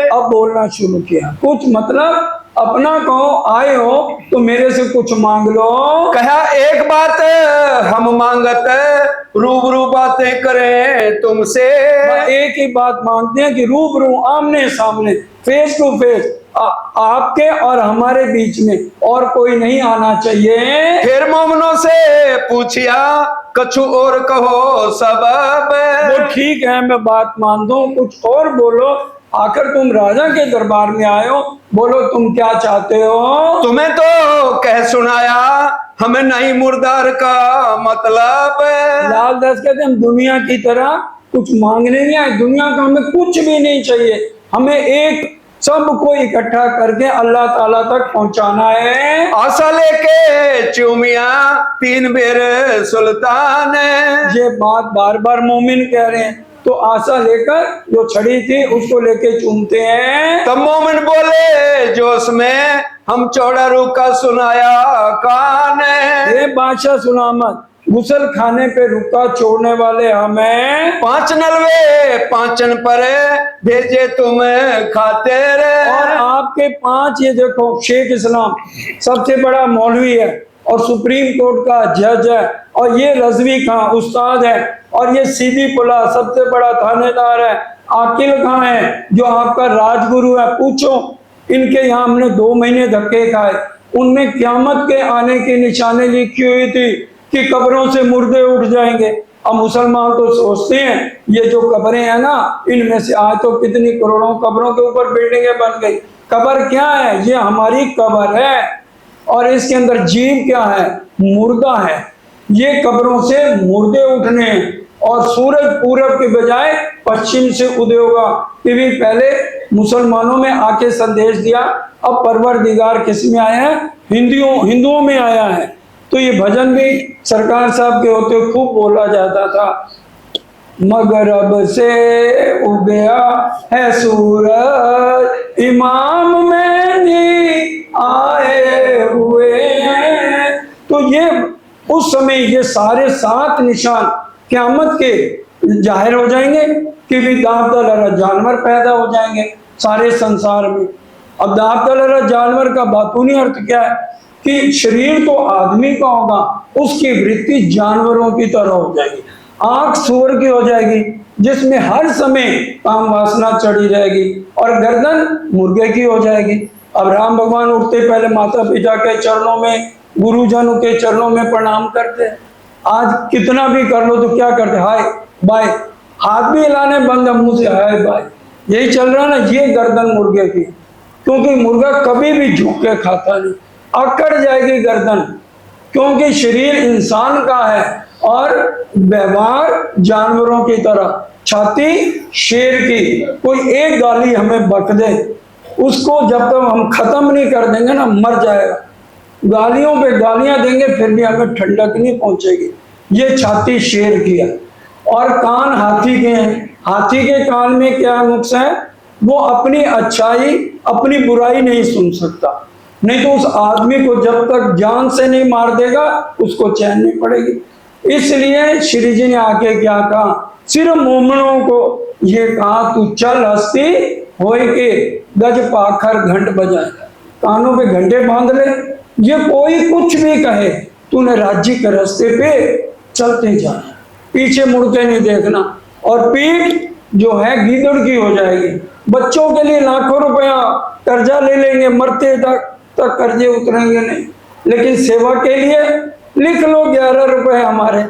अब बोलना शुरू किया, कुछ मतलब अपना कहो, आए हो तो मेरे से कुछ मांग लो। कहा एक बात हम मांगत रूबरू बातें करें तुमसे। एक ही बात मांगते हैं कि रूबरू आमने सामने फेस टू फेस आपके और हमारे बीच में और कोई नहीं आना चाहिए। फिर मोमनों से पूछिया कछु और कहो सबब। वो ठीक है मैं बात मान दूं, कुछ और बोलो, आकर तुम राजा के दरबार में आए हो, बोलो तुम क्या चाहते हो। तुम्हें तो कह सुनाया हमें नहीं मुर्दार का मतलब। लाल दास कहते हम दुनिया की तरह कुछ मांगने नहीं आए, दुनिया का हमें कुछ भी नहीं चाहिए, हमें एक सबको इकट्ठा करके अल्लाह ताला तक पहुंचाना है। आशा लेके चूमिया 3 बेर सुल्तान। ये बात बार बार मोमिन कह रहे हैं, तो आशा लेकर जो छड़ी थी उसको लेके चूमते हैं। तब मोमिन बोले जोश में, हम चौड़ा रुका सुनाया कान। ये बादशाह सुना मत, गुसल खाने पे रुका छोड़ने वाले हमें। 5 नलवे पाचन पर भेजे तुम खातिर। और आपके 5, ये देखो शेख इस्लाम सबसे बड़ा मौलवी है और सुप्रीम कोर्ट का जज है, और ये रजवी खां उस्ताद है, और ये सीधी पुला सबसे बड़ा थानेदार है। आकिल खां है जो आपका राजगुरु है। पूछो इनके यहाँ हमने 2 महीने धक्के खाए, उनमें क्यामत के आने की निशानी लिखी हुई थी कि कब्रों से मुर्दे उठ जाएंगे। अब मुसलमान तो सोचते हैं ये जो कब्रें हैं ना, इनमें से आज तो कितनी करोड़ों कब्रों के ऊपर बिल्डिंगें बन गई। कब्र क्या है? ये हमारी कब्र है, और इसके अंदर जीव क्या है? मुर्दा है। ये कब्रों से मुर्दे उठने हैं, और सूरज पूरब के बजाय पश्चिम से उदय होगा। क्योंकि पहले मुसलमानों में आके संदेश दिया, अब परवरदिगार किस में आया है? हिंदुओं में आया है। तो ये भजन भी सरकार साहब के होते खूब बोला जाता था। मगरब से उगया है सूरज, इमाम मेहदी आए हुए हैं। तो ये उस समय ये सारे 7 निशान क़यामत के जाहिर हो जाएंगे कि भी दांत जानवर पैदा हो जाएंगे सारे संसार में। अब दांत जानवर का बातूनी अर्थ क्या है कि शरीर तो आदमी का होगा, उसकी वृत्ति जानवरों की तरह हो जाएगी। आंख सूअर की हो जाएगी जिसमें हर समय काम वासना चढ़ी रहेगी, और गर्दन मुर्गे की हो जाएगी। अब राम भगवान उठते पहले माता पिता के चरणों में, गुरुजनों के चरणों में प्रणाम करते हैं। आज कितना भी कर लो तो क्या करते? हाय बाय, हाथ भी हिलाने बंद, मुंह से हाय बाय, यही चल रहा ना। ये गर्दन मुर्गे की, क्योंकि मुर्गा कभी भी झुक के खाता नहीं, अकड़ जाएगी गर्दन, क्योंकि शरीर इंसान का है और व्यवहार जानवरों की तरह। छाती शेर की, कोई एक गाली हमें बक दे, उसको जब तक हम खत्म नहीं कर देंगे ना, मर जाएगा। गालियों पे गालियां देंगे फिर भी हमें ठंडक नहीं पहुंचेगी। ये छाती शेर की है, और कान हाथी के हैं। हाथी के कान में क्या नुक्स है? वो अपनी अच्छाई अपनी बुराई नहीं सुन सकता, नहीं तो उस आदमी को जब तक जान से नहीं मार देगा उसको चैन नहीं पड़ेगी। इसलिए श्री जी ने आके क्या कहा? सिर्फ मोमनों को ये कहा, तू चल हस्ती होए के गज पाखर घंट बजाएगा। कानों पे घंटे बांध ले, ये कोई कुछ भी कहे, तूने राज्य के रास्ते पे चलते जाना, पीछे मुड़ के नहीं देखना। और पीठ जो है गीदड़ की हो जाएगी। बच्चों के लिए लाखों रुपया कर्जा ले लेंगे, मरते तक कर्जे उतरेंगे नहीं, लेकिन सेवा के लिए लिख लो 11 रुपए हमारे,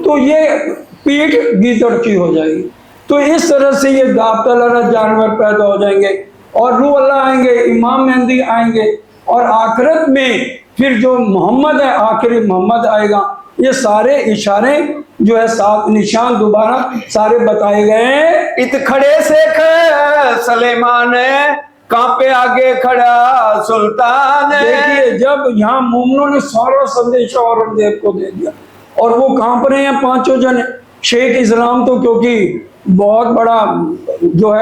तो ये पीठ गीदड़ की हो जाएगी। तो इस तरह से ये दाबतला जानवर पैदा हो जाएंगे, और रूह अल्लाह आएंगे, इमाम मेहंदी आएंगे, और आखिरत में फिर जो मोहम्मद है, आखिरी मोहम्मद आएगा। ये सारे इशारे जो है 7 निशान दोबारा सारे बताए गए हैं। इत खड़े से सलेमान, कांपे आगे खड़ा सुल्तान। देखिए जब यहाँ मोमनों ने सारा संदेश औरंगजेब को दे दिया, और वो कांप रहे हैं 5 जने। शेख इस्लाम तो क्योंकि बहुत बड़ा जो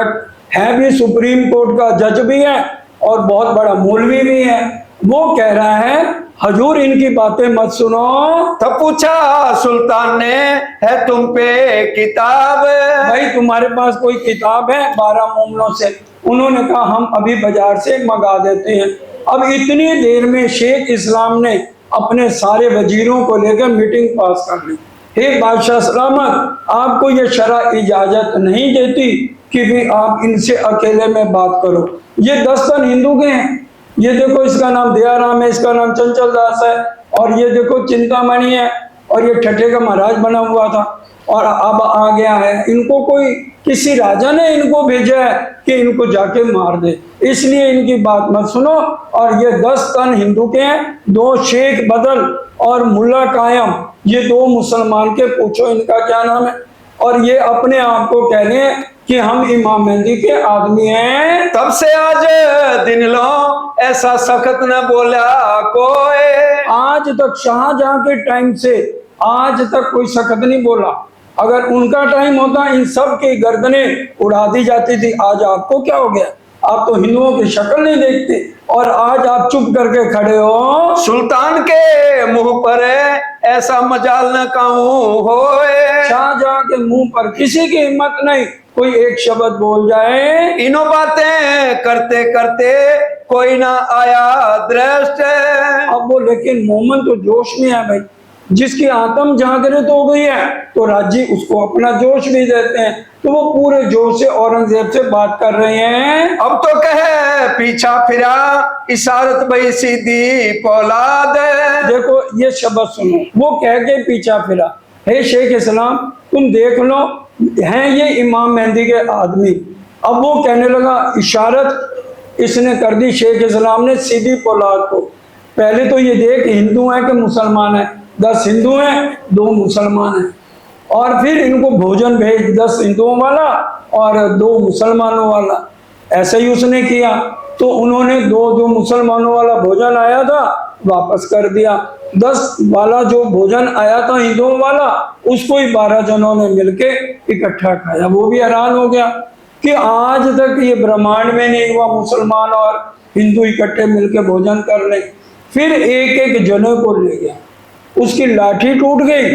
है भी सुप्रीम कोर्ट का जज भी है और बहुत बड़ा मौलवी भी है, वो कह रहा है हजूर इनकी बातें मत सुनो। तब पूछा सुल्तान ने, है तुम पे किताब? भाई तुम्हारे पास कोई किताब है? 12 मोमनों से। उन्होंने कहा हम अभी बाजार से मंगा देते हैं। अब इतनी देर में शेख इस्लाम ने अपने सारे वजीरों को लेकर मीटिंग पास कर ली। हे बादशाह सलामत, आपको ये शरा इजाजत नहीं देती कि भी आप इनसे अकेले में बात करो। ये 10 तन हिंदू के हैं। ये देखो इसका नाम दयाराम है, इसका नाम चंचल दास है, और ये देखो चिंतामणि है, और ये ठट्ठे का महाराज बना हुआ था और अब आ गया है। इनको कोई किसी राजा ने इनको भेजा है कि इनको जाके मार दे, इसलिए इनकी बात मत सुनो। और ये 10 तन हिंदू के हैं, 2 शेख बदल और मुल्ला कायम, ये 2 मुसलमान के। पूछो इनका क्या नाम है? और ये अपने आप को कह रहे हैं कि हम इमाम मेहंदी के आदमी हैं। तब से आज दिन लो ऐसा सख्त न बोला कोई। आज तक शाहजहां के टाइम से आज तक कोई सख्त नहीं बोला। अगर उनका टाइम होता इन सब की गर्दनें उड़ा दी जाती थी। आज आपको क्या हो गया, आप तो हिंदुओं की शक्ल नहीं देखते और आज आप चुप करके खड़े हो। सुल्तान के मुंह पर ऐसा मजाल न कहूं होए, शाहजहां के मुंह पर किसी की हिम्मत नहीं कोई एक शब्द बोल जाए। इनो बातें करते करते कोई ना आया दृष्ट। अब वो लेकिन मोमन तो जोश में है भाई, जिसकी आत्म जागृत हो गई है तो राजी उसको अपना जोश भी देते हैं, तो वो पूरे जोश से औरंगजेब से बात कर रहे हैं। अब तो कहे पीछा फिरा इशारत भाई सीधी पौलाद। देखो ये शब्द सुनो, वो कह के पीछा फिरा, हे शेख इस्लाम तुम देख लो हैं ये इमाम मेहंदी के आदमी। अब वो कहने लगा, इशारत इसने कर दी शेख इस्लाम ने सीधी पौलाद को। पहले तो ये देख हिंदू है कि मुसलमान है, 10 हिंदू हैं 2 मुसलमान हैं, और फिर इनको भोजन भेज 10 हिंदुओं वाला और 2 मुसलमानों वाला। ऐसा ही उसने किया, तो उन्होंने 2 मुसलमानों वाला भोजन आया था वापस कर दिया। 10 वाला जो भोजन आया था हिंदुओं वाला उसको ही 12 जनों ने मिलके इकट्ठा खाया। वो भी हैरान हो गया कि आज तक ये ब्रह्मांड में नहीं हुआ मुसलमान और हिंदू इकट्ठे मिलके भोजन कर ले। फिर एक एक जने को ले गया, उसकी लाठी टूट गई,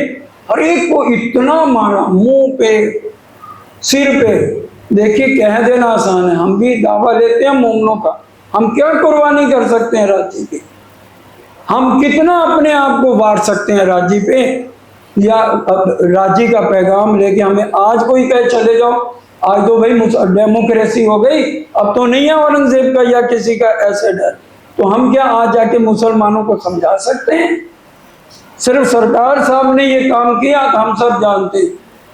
हर एक को इतना मारा मुंह पे सिर पे। देखिए कह देना आसान है, हम भी दावा लेते हैं मोमनों का, हम क्या कुर्बानी कर सकते हैं राज्य की, हम कितना अपने आप को वार सकते हैं राज्य पे, या राज्य का पैगाम लेके हमें आज कोई कहे चले जाओ, आज तो भाई डेमोक्रेसी हो गई, अब तो नहीं है औरंगजेब का या किसी का ऐसे डर, तो हम क्या आज जाके मुसलमानों को समझा सकते हैं। सिर्फ सरकार साहब ने ये काम किया तो हम सब जानते,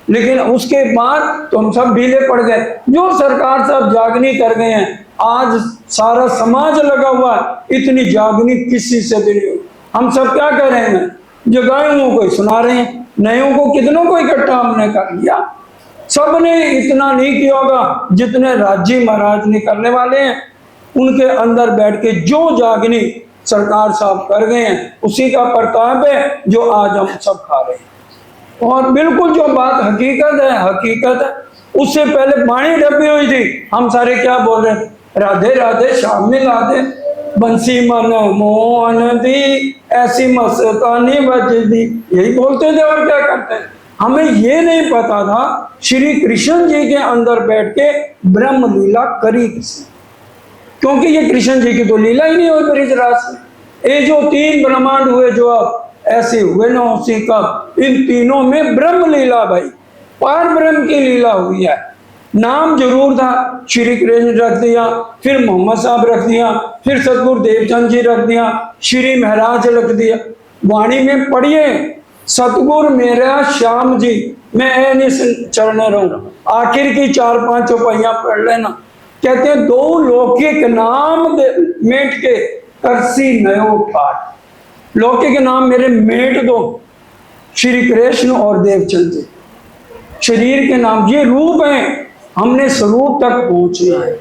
लेकिन उसके बाद तो हम सब ढीले पड़ गए। जो सरकार साहब जागनी कर गए हैं, आज सारा समाज लगा हुआ है, इतनी जागनी किसी से भी नहीं। हम सब क्या करेंगे, जो गायों को सुना रहे हैं, नयों को कितनों को इकट्ठा हमने कर लिया। सबने इतना नहीं किया होगा जितने राजी महाराज ने करने वाले हैं। उनके अंदर बैठ के जो जागनी सरकार साहब कर गए हैं, उसी का प्रताप है जो आज हम सब खा रहे हैं। और बिल्कुल जो बात हकीकत है, उससे पहले पानी डब्बी हुई थी, हम सारे क्या बोल रहे हैं, राधे राधे शाम में ला दे, बंसी मन मोहन दी, ऐसी मस्तानी बज दी, यही बोलते थे और क्या करते हैं। हमें ये नहीं पता था श्री कृष्ण जी के अंदर बैठ के ब्रह्म लीला करी किसने, क्योंकि ये कृष्ण जी की तो लीला ही नहीं हुई ब्रजराज में। ये जो 3 ब्रह्मांड हुए जो अब ऐसे हुए न उसी कब, इन तीनों में ब्रह्म लीला भाई, पार ब्रह्म की लीला हुई है। नाम जरूर था, श्री कृष्ण रख दिया, फिर मोहम्मद साहब रख दिया, फिर सतगुरु देवचंद जी रख दिया, श्री महाराज रख दिया। वाणी में पढ़िए, सतगुरु मेरा श्याम जी, मैं नहीं चढ़ने रहूंगा, आखिर की 4-5 चौपाइयां पढ़ लेना। कहते हैं 2 लौकिक नाम मेट के करसी नयो पाठ, लौकिक नाम मेरे मेट दो, श्री कृष्ण और देवचंद जी। शरीर के नाम ये रूप हैं, हमने स्वरूप तक पहुंचना है,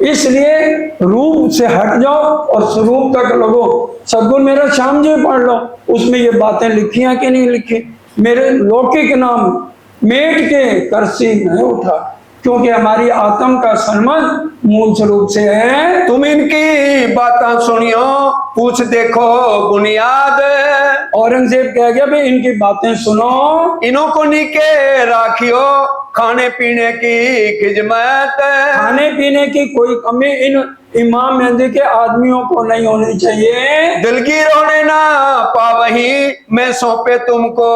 इसलिए रूप से हट जाओ और स्वरूप तक लगो। सदगुरु मेरा श्याम जी पढ़ लो, उसमें ये बातें लिखी हैं कि नहीं लिखी। मेरे लौकिक नाम मेट के करसी नहीं उठा, क्योंकि हमारी आत्म का संबंध मूल स्वरूप से है। तुम इनकी बातें सुनियो, पूछ देखो बुनियाद। औरंगजेब कह गया भाई इनकी बातें सुनो, इन्हों को नीके राखियो, खाने पीने की खिदमत। खाने पीने की कोई कमी इन इमाम मेहंदी के आदमियों को नहीं होनी चाहिए। दिलगीर होने ना पावही, मैं सौंपे तुमको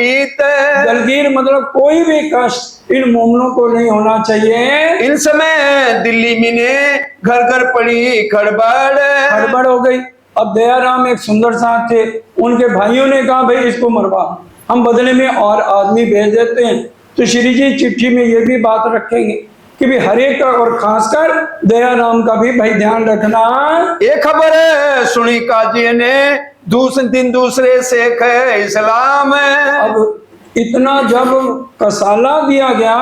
ईत। दलगीर मतलब कोई भी कष्ट इन मोमनों को नहीं होना चाहिए। इन समय दिल्ली में ने घर घर पड़ी खड़बड़ हो गई। अब दयाराम एक सुंदर साहब थे, उनके भाइयों ने कहा भाई इसको मरवा, हम बदले में और आदमी भेज देते हैं। तो श्री जी चिट्ठी में ये भी बात रखेंगे कि भी हर एक का और खासकर दयाराम का भी भाई ध्यान रखना। एक खबर सुनी काजी ने, दूसरे दिन दूसरे शेख इस्लाम। अब इतना जब कसाला दिया गया,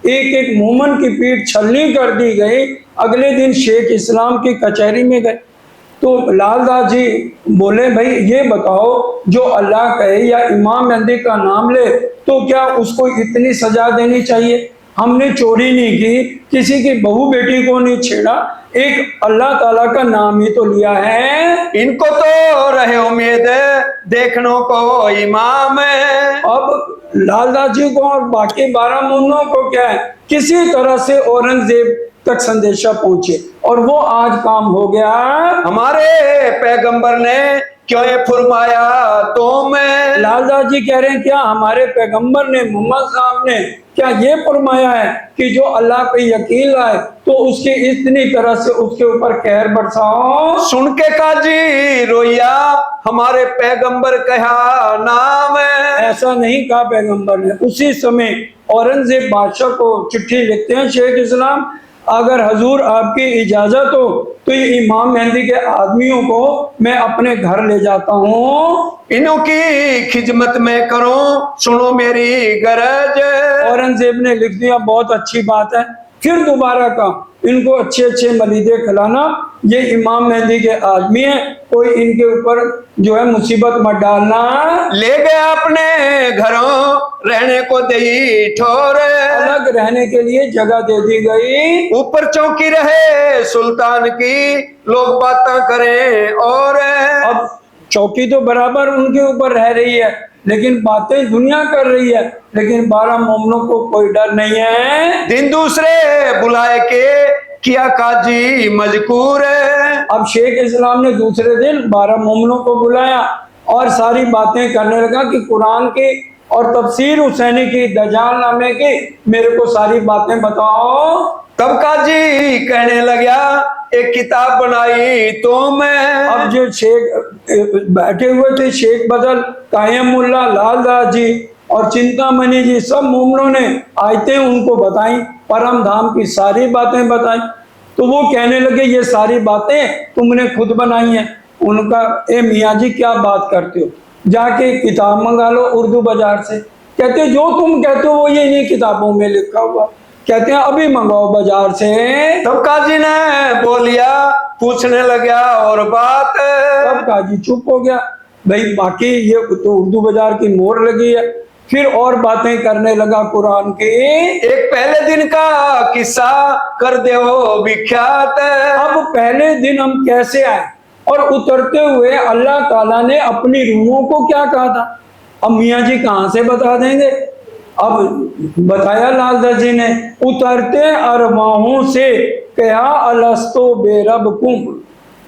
एक एक मोमन की पीठ छलनी कर दी गई, अगले दिन शेख इस्लाम की कचहरी में गए। तो लालदास जी बोले भाई ये बताओ, जो अल्लाह कहे या इमाम मेहंदी का नाम ले तो क्या उसको इतनी सजा देनी चाहिए? हमने चोरी नहीं की, किसी की बहू बेटी को नहीं छेड़ा, एक अल्लाह ताला का नाम ही तो लिया है। इनको तो रहे उम्मीद देखने को इमाम। अब लालदास जी को और बाकी 12 मुन्नों को क्या है, किसी तरह से औरंगजेब तक संदेशा पहुंचे और वो आज काम हो गया। हमारे पैगंबर ने क्यों ये फरमाया तो मैं। लालदास जी कह रहे हैं क्या हमारे पैगंबर ने, मोहम्मद साहब ने क्या ये फरमाया है कि जो अल्लाह पे यकीन लाए तो उसकी इतनी तरह से उसके ऊपर कहर बरसाओ? सुन के काजी रोया हमारे पैगंबर कहा नाम। ऐसा नहीं कहा पैगंबर ने। उसी समय औरंगजेब बादशाह को चिट्ठी लिखते हैं, शेख इस्लाम अगर हजूर आपकी इजाजत हो तो ये इमाम मेहंदी के आदमियों को मैं अपने घर ले जाता हूँ, इन्हों की खिदमत में करो, सुनो मेरी गरज। औरंगजेब ने लिख दिया, बहुत अच्छी बात है। फिर दोबारा कहा इनको अच्छे अच्छे मलीदे खिलाना, ये इमाम मेहंदी के आदमी हैं, कोई इनके ऊपर जो है मुसीबत मत डालना। ले गए अपने घरों रहने को दे ठोर, अलग रहने के लिए जगह दे दी गई। ऊपर चौकी रहे सुल्तान की, लोग बातें करें और। अब चौकी तो बराबर उनके ऊपर रह रही है लेकिन बातें दुनिया कर रही है, लेकिन 12 मोमनों को कोई डर नहीं है। दिन दूसरे बुलाए के किया काजी मजकूर। अब शेख इस्लाम ने दूसरे दिन 12 मोमनों को बुलाया और सारी बातें करने लगा कि कुरान की और तफसीर हुसैनी की, दजाल नामे की, मेरे को सारी बातें बताओ। तब काजी कहने लगा एक किताब बनाई तो मैं। अब जो शेख बैठे हुए थे, शेख बदल, कायम मुल्ला, लालदास जी और चिंतामणि जी, सब मोमनों ने आयतें उनको बताई, परम धाम की सारी बातें बताई। तो वो कहने लगे ये सारी बातें तुमने खुद बनाई हैं। उनका ए मियाँ जी क्या बात करते हो, जाके किताब मंगा लो उर्दू बाजार से। कहते जो तुम कहते हो वो ये नहीं किताबों में लिखा हुआ। कहते हैं अभी मंगाओ बाजार से। तब काजी ने बोलिया पूछने लगा और बात। तब काजी चुप हो गया, भाई बाकी ये तो उर्दू बाजार की मोहर लगी है। फिर और बातें करने लगा कुरान की। एक पहले दिन का किस्सा कर दे वो विख्यात। अब पहले दिन हम कैसे आए और उतरते हुए अल्लाह ताला ने अपनी रूहों को क्या कहा था, अब मियाँ जी कहाँ से बता देंगे। अब बताया लालदास जी ने, उतरते अरवाहों से कहा अलस्तो बेरबकुम,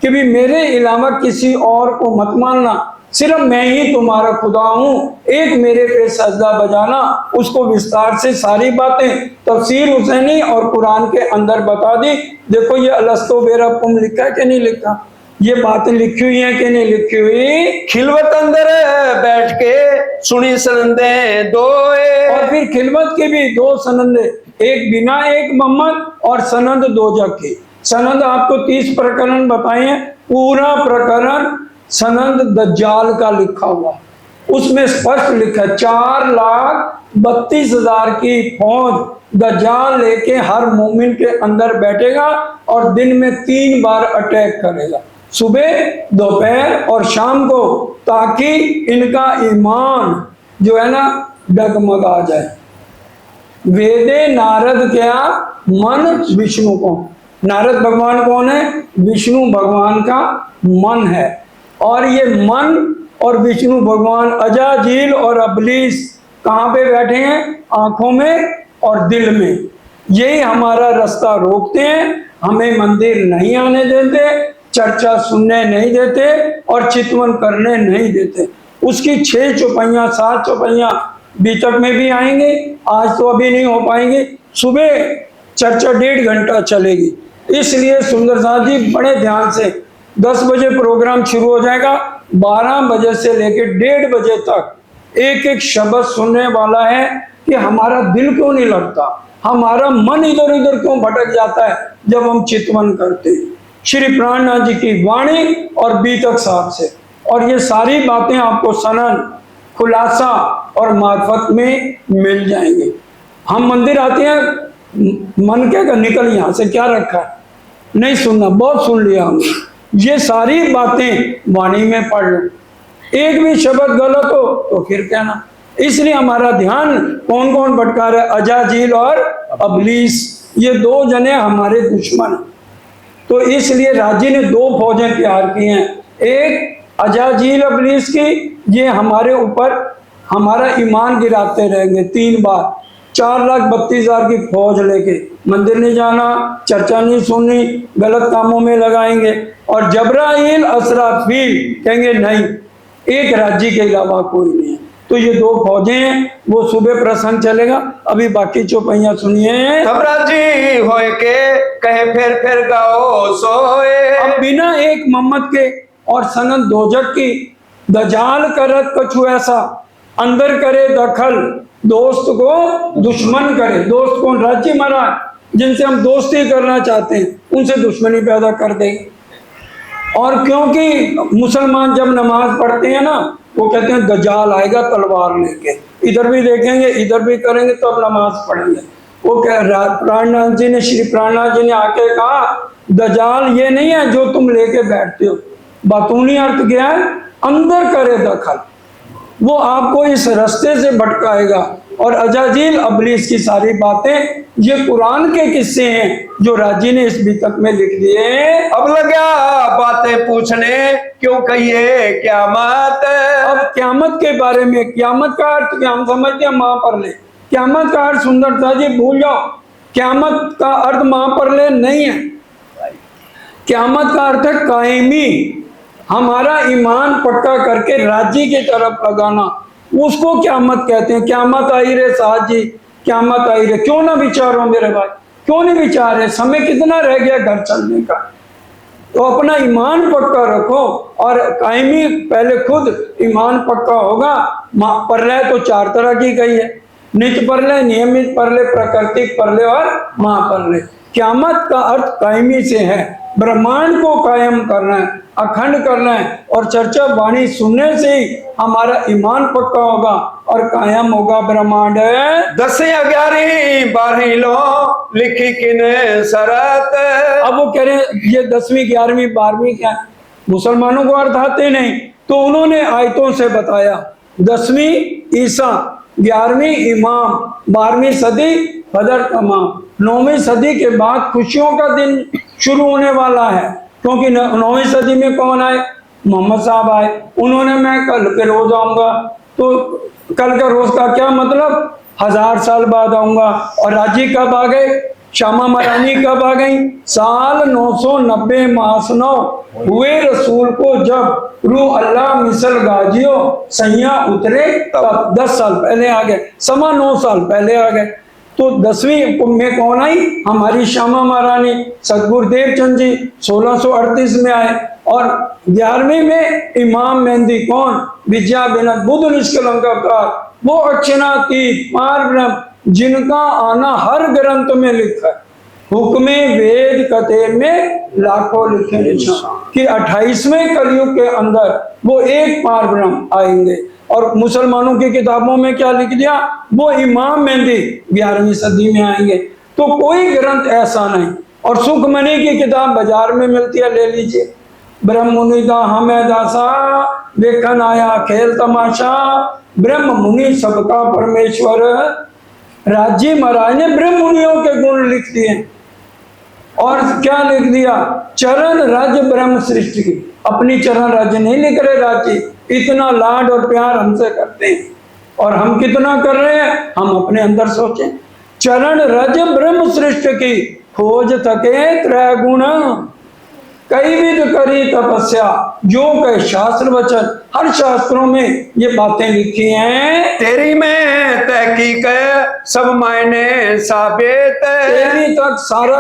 कि भी मेरे अलावा किसी और को मत मानना, सिर्फ मैं ही तुम्हारा खुदा हूँ, एक मेरे पे सजदा बजाना। उसको विस्तार से सारी बातें तफसीर हुसैनी और कुरान के अंदर बता दी। देखो ये अलस्तो बेरबकुम लिखा है कि नहीं लिखा, ये बातें लिखी हुई हैं कि नहीं लिखी हुई। खिलवत अंदर बैठ के सुनी सनंदे दो। और फिर खिलवत की भी 2 सनंदे, एक बिना एक मोहम्मद और सनंद 2 जग की। सनंद आपको 30 प्रकरण बताए हैं, पूरा प्रकरण सनंद दज्जाल का लिखा हुआ, उसमें स्पष्ट लिखा 4,32,000 की फौज दज्जाल लेके हर मोमिन के अंदर बैठेगा और दिन में 3 बार अटैक करेगा, सुबह, दोपहर और शाम को, ताकि इनका ईमान जो है ना डगमगा जाए। वेदे नारद क्या मन विष्णु को, नारद भगवान कौन है, विष्णु भगवान का मन है। और ये मन और विष्णु भगवान अजाजील और अबलीस कहाँ पे बैठे हैं, आंखों में और दिल में। यही हमारा रास्ता रोकते हैं, हमें मंदिर नहीं आने देते, चर्चा सुनने नहीं देते और चितवन करने नहीं देते। उसकी 6 चौपाइयाँ 7 चौपाइयाँ बीतक में भी आएंगे, आज तो अभी नहीं हो पाएंगे। सुबह चर्चा 1.5 घंटा चलेगी, इसलिए सुंदर साथ जी बड़े ध्यान से 10 बजे प्रोग्राम शुरू हो जाएगा, 12 बजे से लेकर 1:30 बजे तक एक एक शब्द सुनने वाला है कि हमारा दिल क्यों नहीं लगता, हमारा मन इधर उधर क्यों भटक जाता है जब हम चितवन करते हैं श्री प्राणनाथ जी की वाणी और बीतक साहब से। और ये सारी बातें आपको सनन, खुलासा और मार्फत में मिल जाएंगे। हम मंदिर आते हैं, मन क्या निकल यहाँ से क्या रखा है, नहीं सुनना, बहुत सुन लिया हमने, ये सारी बातें वाणी में पढ़ लो, एक भी शब्द गलत हो तो फिर कहना। इसलिए हमारा ध्यान कौन कौन भटका रहा है, अजाजील और अबलीस, ये दो जने हमारे दुश्मन हैं। तो इसलिए राजी ने दो फौजें तैयार की हैं, एक अजाजील अबलीस की, ये हमारे ऊपर हमारा ईमान गिराते रहेंगे 3 बार, 4,32,000 की फौज लेके, मंदिर नहीं जाना, चर्चा नहीं सुननी, गलत कामों में लगाएंगे। और जबराइल असराफील कहेंगे नहीं, एक राज्य के अलावा कोई नहीं है। तो ये दो फौजें हैं, वो सुबह प्रसंग चलेगा। अभी बाकी चौपाइयां सुनिए। तब राजी होए के कहे फिर गाओ सोए। अब बिना एक मोहम्मद के और सनत दोजक की, दजाल करत कछु ऐसा, अंदर करे दखल, दोस्त को दुश्मन करे। दोस्त कौन? राज्य महाराज, जिनसे हम दोस्ती करना चाहते हैं उनसे दुश्मनी पैदा कर देंगे। और क्योंकि मुसलमान जब नमाज पढ़ते हैं ना, वो कहते हैं दज्जाल आएगा तलवार लेके, इधर भी देखेंगे इधर भी करेंगे तब नमाज पढ़ेंगे। वो प्राणनाथ जी ने, श्री प्राणनाथ जी ने आके कहा दज्जाल ये नहीं है जो तुम लेके बैठते हो, बातूनी अर्थ क्या है, अंदर करे दखल, वो आपको इस रास्ते से भटकाएगा। और अजाजील अबलीस की सारी बातें ये कुरान के किस्से हैं जो राजी ने इस बितक में लिख दिए। अब लगा बातें पूछने क्यों कहिए क्यामत। अब क्यामत के बारे में, क्यामत का अर्थ क्या हम समझते हैं, मां पर ले। क्यामत का अर्थ सुंदरता जी भूल जाओ, क्यामत का अर्थ मां पर ले नहीं है। क्यामत का अर्थ है कायमी, हमारा ईमान पक्का करके राज्य की तरफ लगाना, उसको क्यामत कहते हैं। क्यामत आई रे साहब जी, क्यामत आई रे, क्यों ना विचारो मेरे भाई, क्यों नहीं विचार है, समय कितना रह गया घर चलने का। तो अपना ईमान पक्का रखो और कायमी, पहले खुद ईमान पक्का होगा। परलय तो 4 तरह की गई है, नित्य परलय, नियमित परलय, प्राकृतिक परलय और महापरलय। क्यामत का अर्थ कायमी से है, ब्रह्मांड को कायम करना है, अखंड करना है। और चर्चा वाणी सुनने से ही हमारा ईमान पक्का होगा और कायम होगा ब्रह्मांड। 10, 11, 12 लो लिखी किने शरत। अब वो कह रहे हैं ये 10वीं 11वीं 12वीं क्या है, मुसलमानों को अर्थ आते नहीं, तो उन्होंने आयतों से बताया। 10वीं ईसा, 11वीं इमाम, 12वीं सदी बदर तमाम। 9वीं सदी के बाद खुशियों का दिन शुरू होने वाला है, क्योंकि 9वीं सदी में कौन आए, मोहम्मद साहब आए। उन्होंने मैं कल के रोज आऊंगा, तो कल का रोज का क्या मतलब, 1000 साल बाद आऊंगा। और राजी कब आ गए, शामा मरानी कब आ गई, साल 990 मास 9 हुए रसूल को जब, रूह अल्लाह मिसल गाजियो सैया उतरे तब। 10 साल पहले आ गए, 9.25 साल पहले आ गए। तो 10वीं में कौन आई, हमारी श्यामा महारानी, सतगुरुदेव चंद जी 1638 में आए। और 11वीं में इमाम मेहंदी कौन, विद्या बिना बुद्ध निष्कलंकार, वो अक्षरातीत पार ब्रह्म जिनका आना हर ग्रंथ में लिखा है, हुक्मे वेद कते में लाखों लिखे निशान, कि 28वें कलयुग के अंदर वो एक पार ब्रह्म आएंगे। और मुसलमानों की किताबों में क्या लिख दिया, वो इमाम मेहंदी 11वीं सदी में आएंगे। तो कोई ग्रंथ ऐसा नहीं। और सुखमणि की किताब बाजार में मिलती है, ले लीजिए। ब्रह्म मुनि दा हमें दासा, देखन आया खेल तमाशा, ब्रह्म मुनि सबका परमेश्वर। राजी महाराज ने ब्रह्म मुनियों के गुण लिख दिए। और क्या लिख दिया, चरण राज्य ब्रह्म सृष्टि की। अपनी चरण राज्य नहीं लिख रहे राजी, इतना लाड और प्यार हमसे करते हैं, और हम कितना कर रहे हैं, हम अपने अंदर सोचें। चरण राज्य ब्रह्म सृष्टि की, खोज थके त्रय गुण, कई विध करी तपस्या, जो कहे शास्त्र वचन। हर शास्त्रों में ये बातें लिखी हैं। तेरी में तहकीक सब मायने साबित, तेरी तक सारा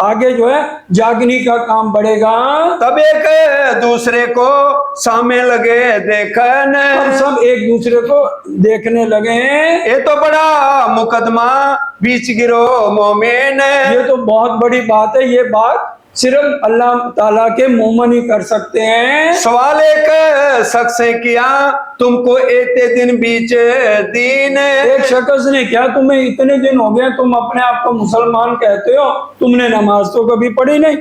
आगे जो है जागनी का काम बढ़ेगा। तब एक दूसरे को सामने लगे देखन, अब सब एक दूसरे को देखने लगे। ये तो बड़ा मुकदमा बीच गिरो मोमेन। ये तो बहुत बड़ी बात है, ये बात सिर्फ अल्लाह ताला के मोमन ही कर सकते हैं। सवाल एक शख्स से किया, तुमको एते दिन बीच दीन। एक शख्स ने क्या, तुम्हें इतने दिन हो गए, तुम अपने आप को मुसलमान कहते हो, तुमने नमाज तो कभी पढ़ी नहीं,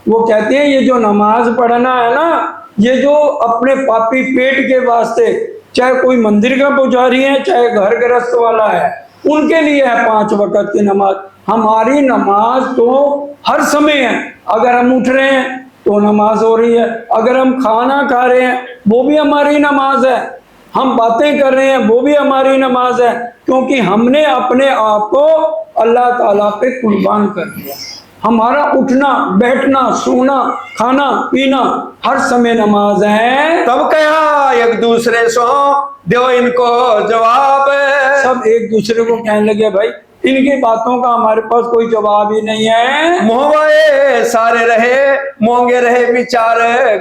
वो कहते हैं ये जो नमाज पढ़ना है ना, ये जो अपने पापी पेट के वास्ते, चाहे कोई मंदिर का पुजारी है चाहे घर गृहस्थ वाला है, उनके लिए है 5 वक्त की नमाज। हमारी नमाज तो हर समय है। अगर हम उठ रहे हैं तो नमाज हो रही है, अगर हम खाना खा रहे हैं वो भी हमारी नमाज है, हम बातें कर रहे हैं वो भी हमारी नमाज है, क्योंकि हमने अपने आप को अल्लाह ताला पे कुर्बान कर दिया। हमारा उठना बैठना सोना खाना पीना हर समय नमाज है। तब कहा एक दूसरे सो दो इनको जवाब। सब एक दूसरे को कहने लगे भाई इनकी बातों का हमारे पास कोई जवाब ही नहीं है। मोहवाए सारे रहे मोंगे रहे विचार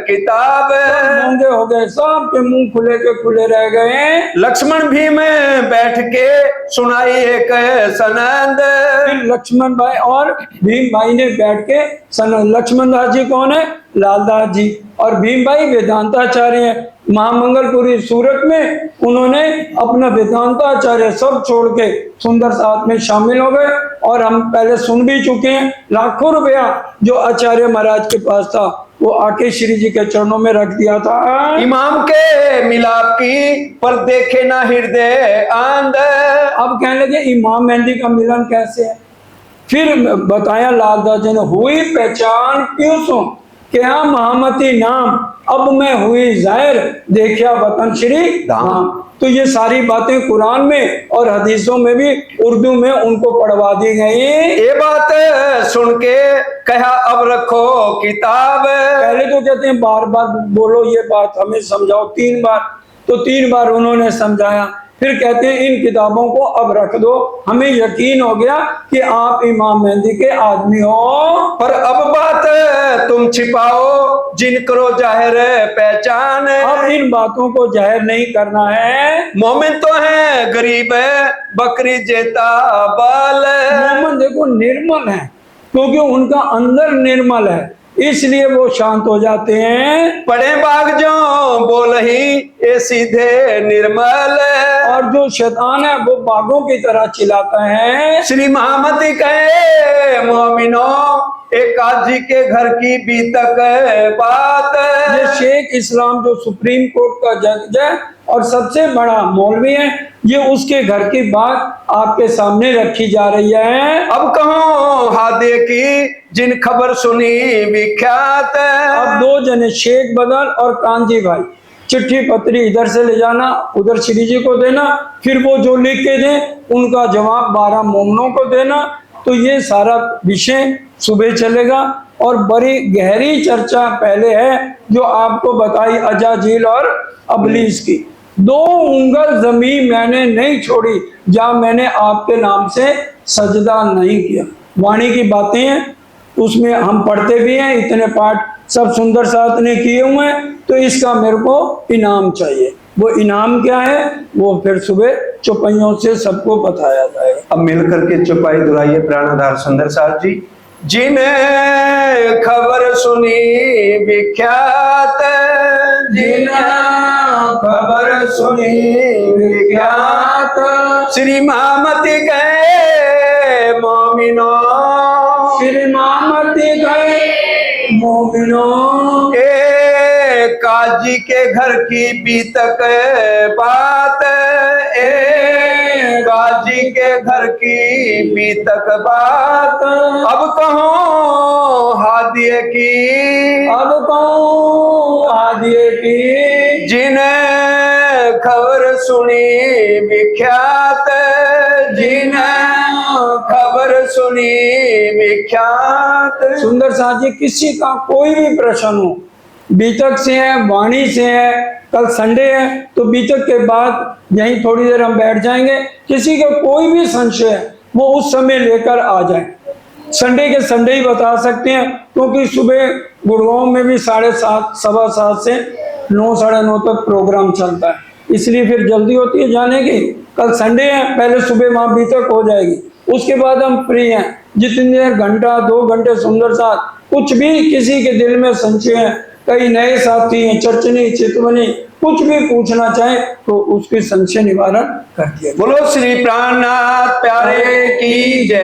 किताब। मूंगे हो गए, सबके मुंह खुले के खुले रह गए। लक्ष्मण भी में बैठ के सुनाई एक सनंद। फिर लक्ष्मण भाई और भीम भाई ने बैठ के लक्ष्मण दास जी कौन है? लालदास जी। और भीम भाई वेदांताचार्य हैं। महामंगलपुरी सूरत में उन्होंने अपना वेदांताचार्य सब छोड़ के सुंदर साथ में शामिल हो गए। और हम पहले सुन भी चुके हैं, लाखों रुपया जो आचार्य महाराज के पास था वो आके श्री जी के चरणों में रख दिया था। इमाम के मिलाप की पर देखे ना हृदय आंद। अब कहने लगे इमाम मेहंदी का मिलन कैसे है? फिर बताया लालदास जी ने, हुई पहचान क्यों सो क्या महामती नाम, अब मैं हुई जाहिर देखा वतन श्री धाम। तो ये सारी बातें कुरान में और हदीसों में भी उर्दू में उनको पढ़वा दी गई। ये बात सुन के कहा अब रखो किताब। पहले तो कहते हैं बार बार बोलो ये बात हमें समझाओ, 3 बार, तो 3 बार उन्होंने समझाया। फिर कहते हैं इन किताबों को अब रख दो, हमें यकीन हो गया कि आप इमाम मेहंदी के आदमी हो। पर अब बात तुम छिपाओ जिन करो जाहिर पहचान। अब इन बातों को जाहिर नहीं करना है। मोमिन तो है गरीब है बकरी जेता बाल। मोमिन देखो निर्मल है, क्योंकि उनका अंदर निर्मल है, इसलिए वो शांत हो जाते हैं। पड़े बाग जो बोल ही ये सीधे निर्मल। और जो शैतान है वो बागों की तरह चिल्लाता है। श्री महामती कहे मोमिनो एक काजी के घर की बीतक बात। ये शेख इस्लाम जो सुप्रीम कोर्ट का जज है और सबसे बड़ा मौलवी है, ये उसके घर की बात आपके सामने रखी जा रही है। अब कहो हादे की जिन खबर सुनी विख्यात। अब 2 जने शेख बदल और कांजी भाई चिट्ठी पत्री इधर से ले जाना उधर श्री जी को देना, फिर वो जो लिख के दें उनका जवाब 12 मोमनों को देना। तो ये सारा विषय सुबह चलेगा। और बड़ी गहरी चर्चा पहले है जो आपको बताई अजाजील और अबलीस की। 2 उंगल जमीन मैंने नहीं छोड़ी जहाँ मैंने आपके नाम से सजदा नहीं किया। वाणी की बातें हैं, उसमें हम पढ़ते भी हैं, इतने पाठ सब सुंदर साथ ने किए हुए हैं, तो इसका मेरे को इनाम चाहिए। वो इनाम क्या है वो फिर सुबह चौपाइयों से सबको बताया जाएगा। अब मिलकर के चौपाई दुहराइए प्राणाधार सुंदर साथ जी। जिन्हें खबर सुनी विख्यात, जिन्हें खबर सुनी विख्यात, श्री महामती गए मोमिनो, श्री महामती गए मोमिनो, काजी के घर की बीतक बात। काजी के घर की बीतक बात। अब कहो हादिये की, अब कहो हादिये की, जिन्हें खबर सुनी विख्यात, जिन्हें खबर सुनी विख्यात। सुंदर साथ जी किसी का कोई भी प्रश्न हो, बीतक से है वाणी से है, कल संडे है तो बीतक के बाद यहीं थोड़ी देर हम बैठ जाएंगे। किसी का कोई भी संशय है वो उस समय लेकर आ जाए। संडे के संडे ही बता सकते हैं, क्योंकि सुबह गुड़गांव में भी 7:30 सवा 7 से 9 साढ़े 9 तक प्रोग्राम चलता है, इसलिए फिर जल्दी होती है जाने की। कल संडे है, पहले सुबह वहां बीतक हो जाएगी, उसके बाद हम फ्री हैं। जितनी देर घंटा 2 घंटे सुंदर साथ कुछ भी किसी के दिल में संशय है, कई नए साथी हैं, चर्चनी चितवनी कुछ भी पूछना चाहे तो उसके संशय निवारण कर दिया। बोलो श्री प्राणनाथ प्यारे की जय।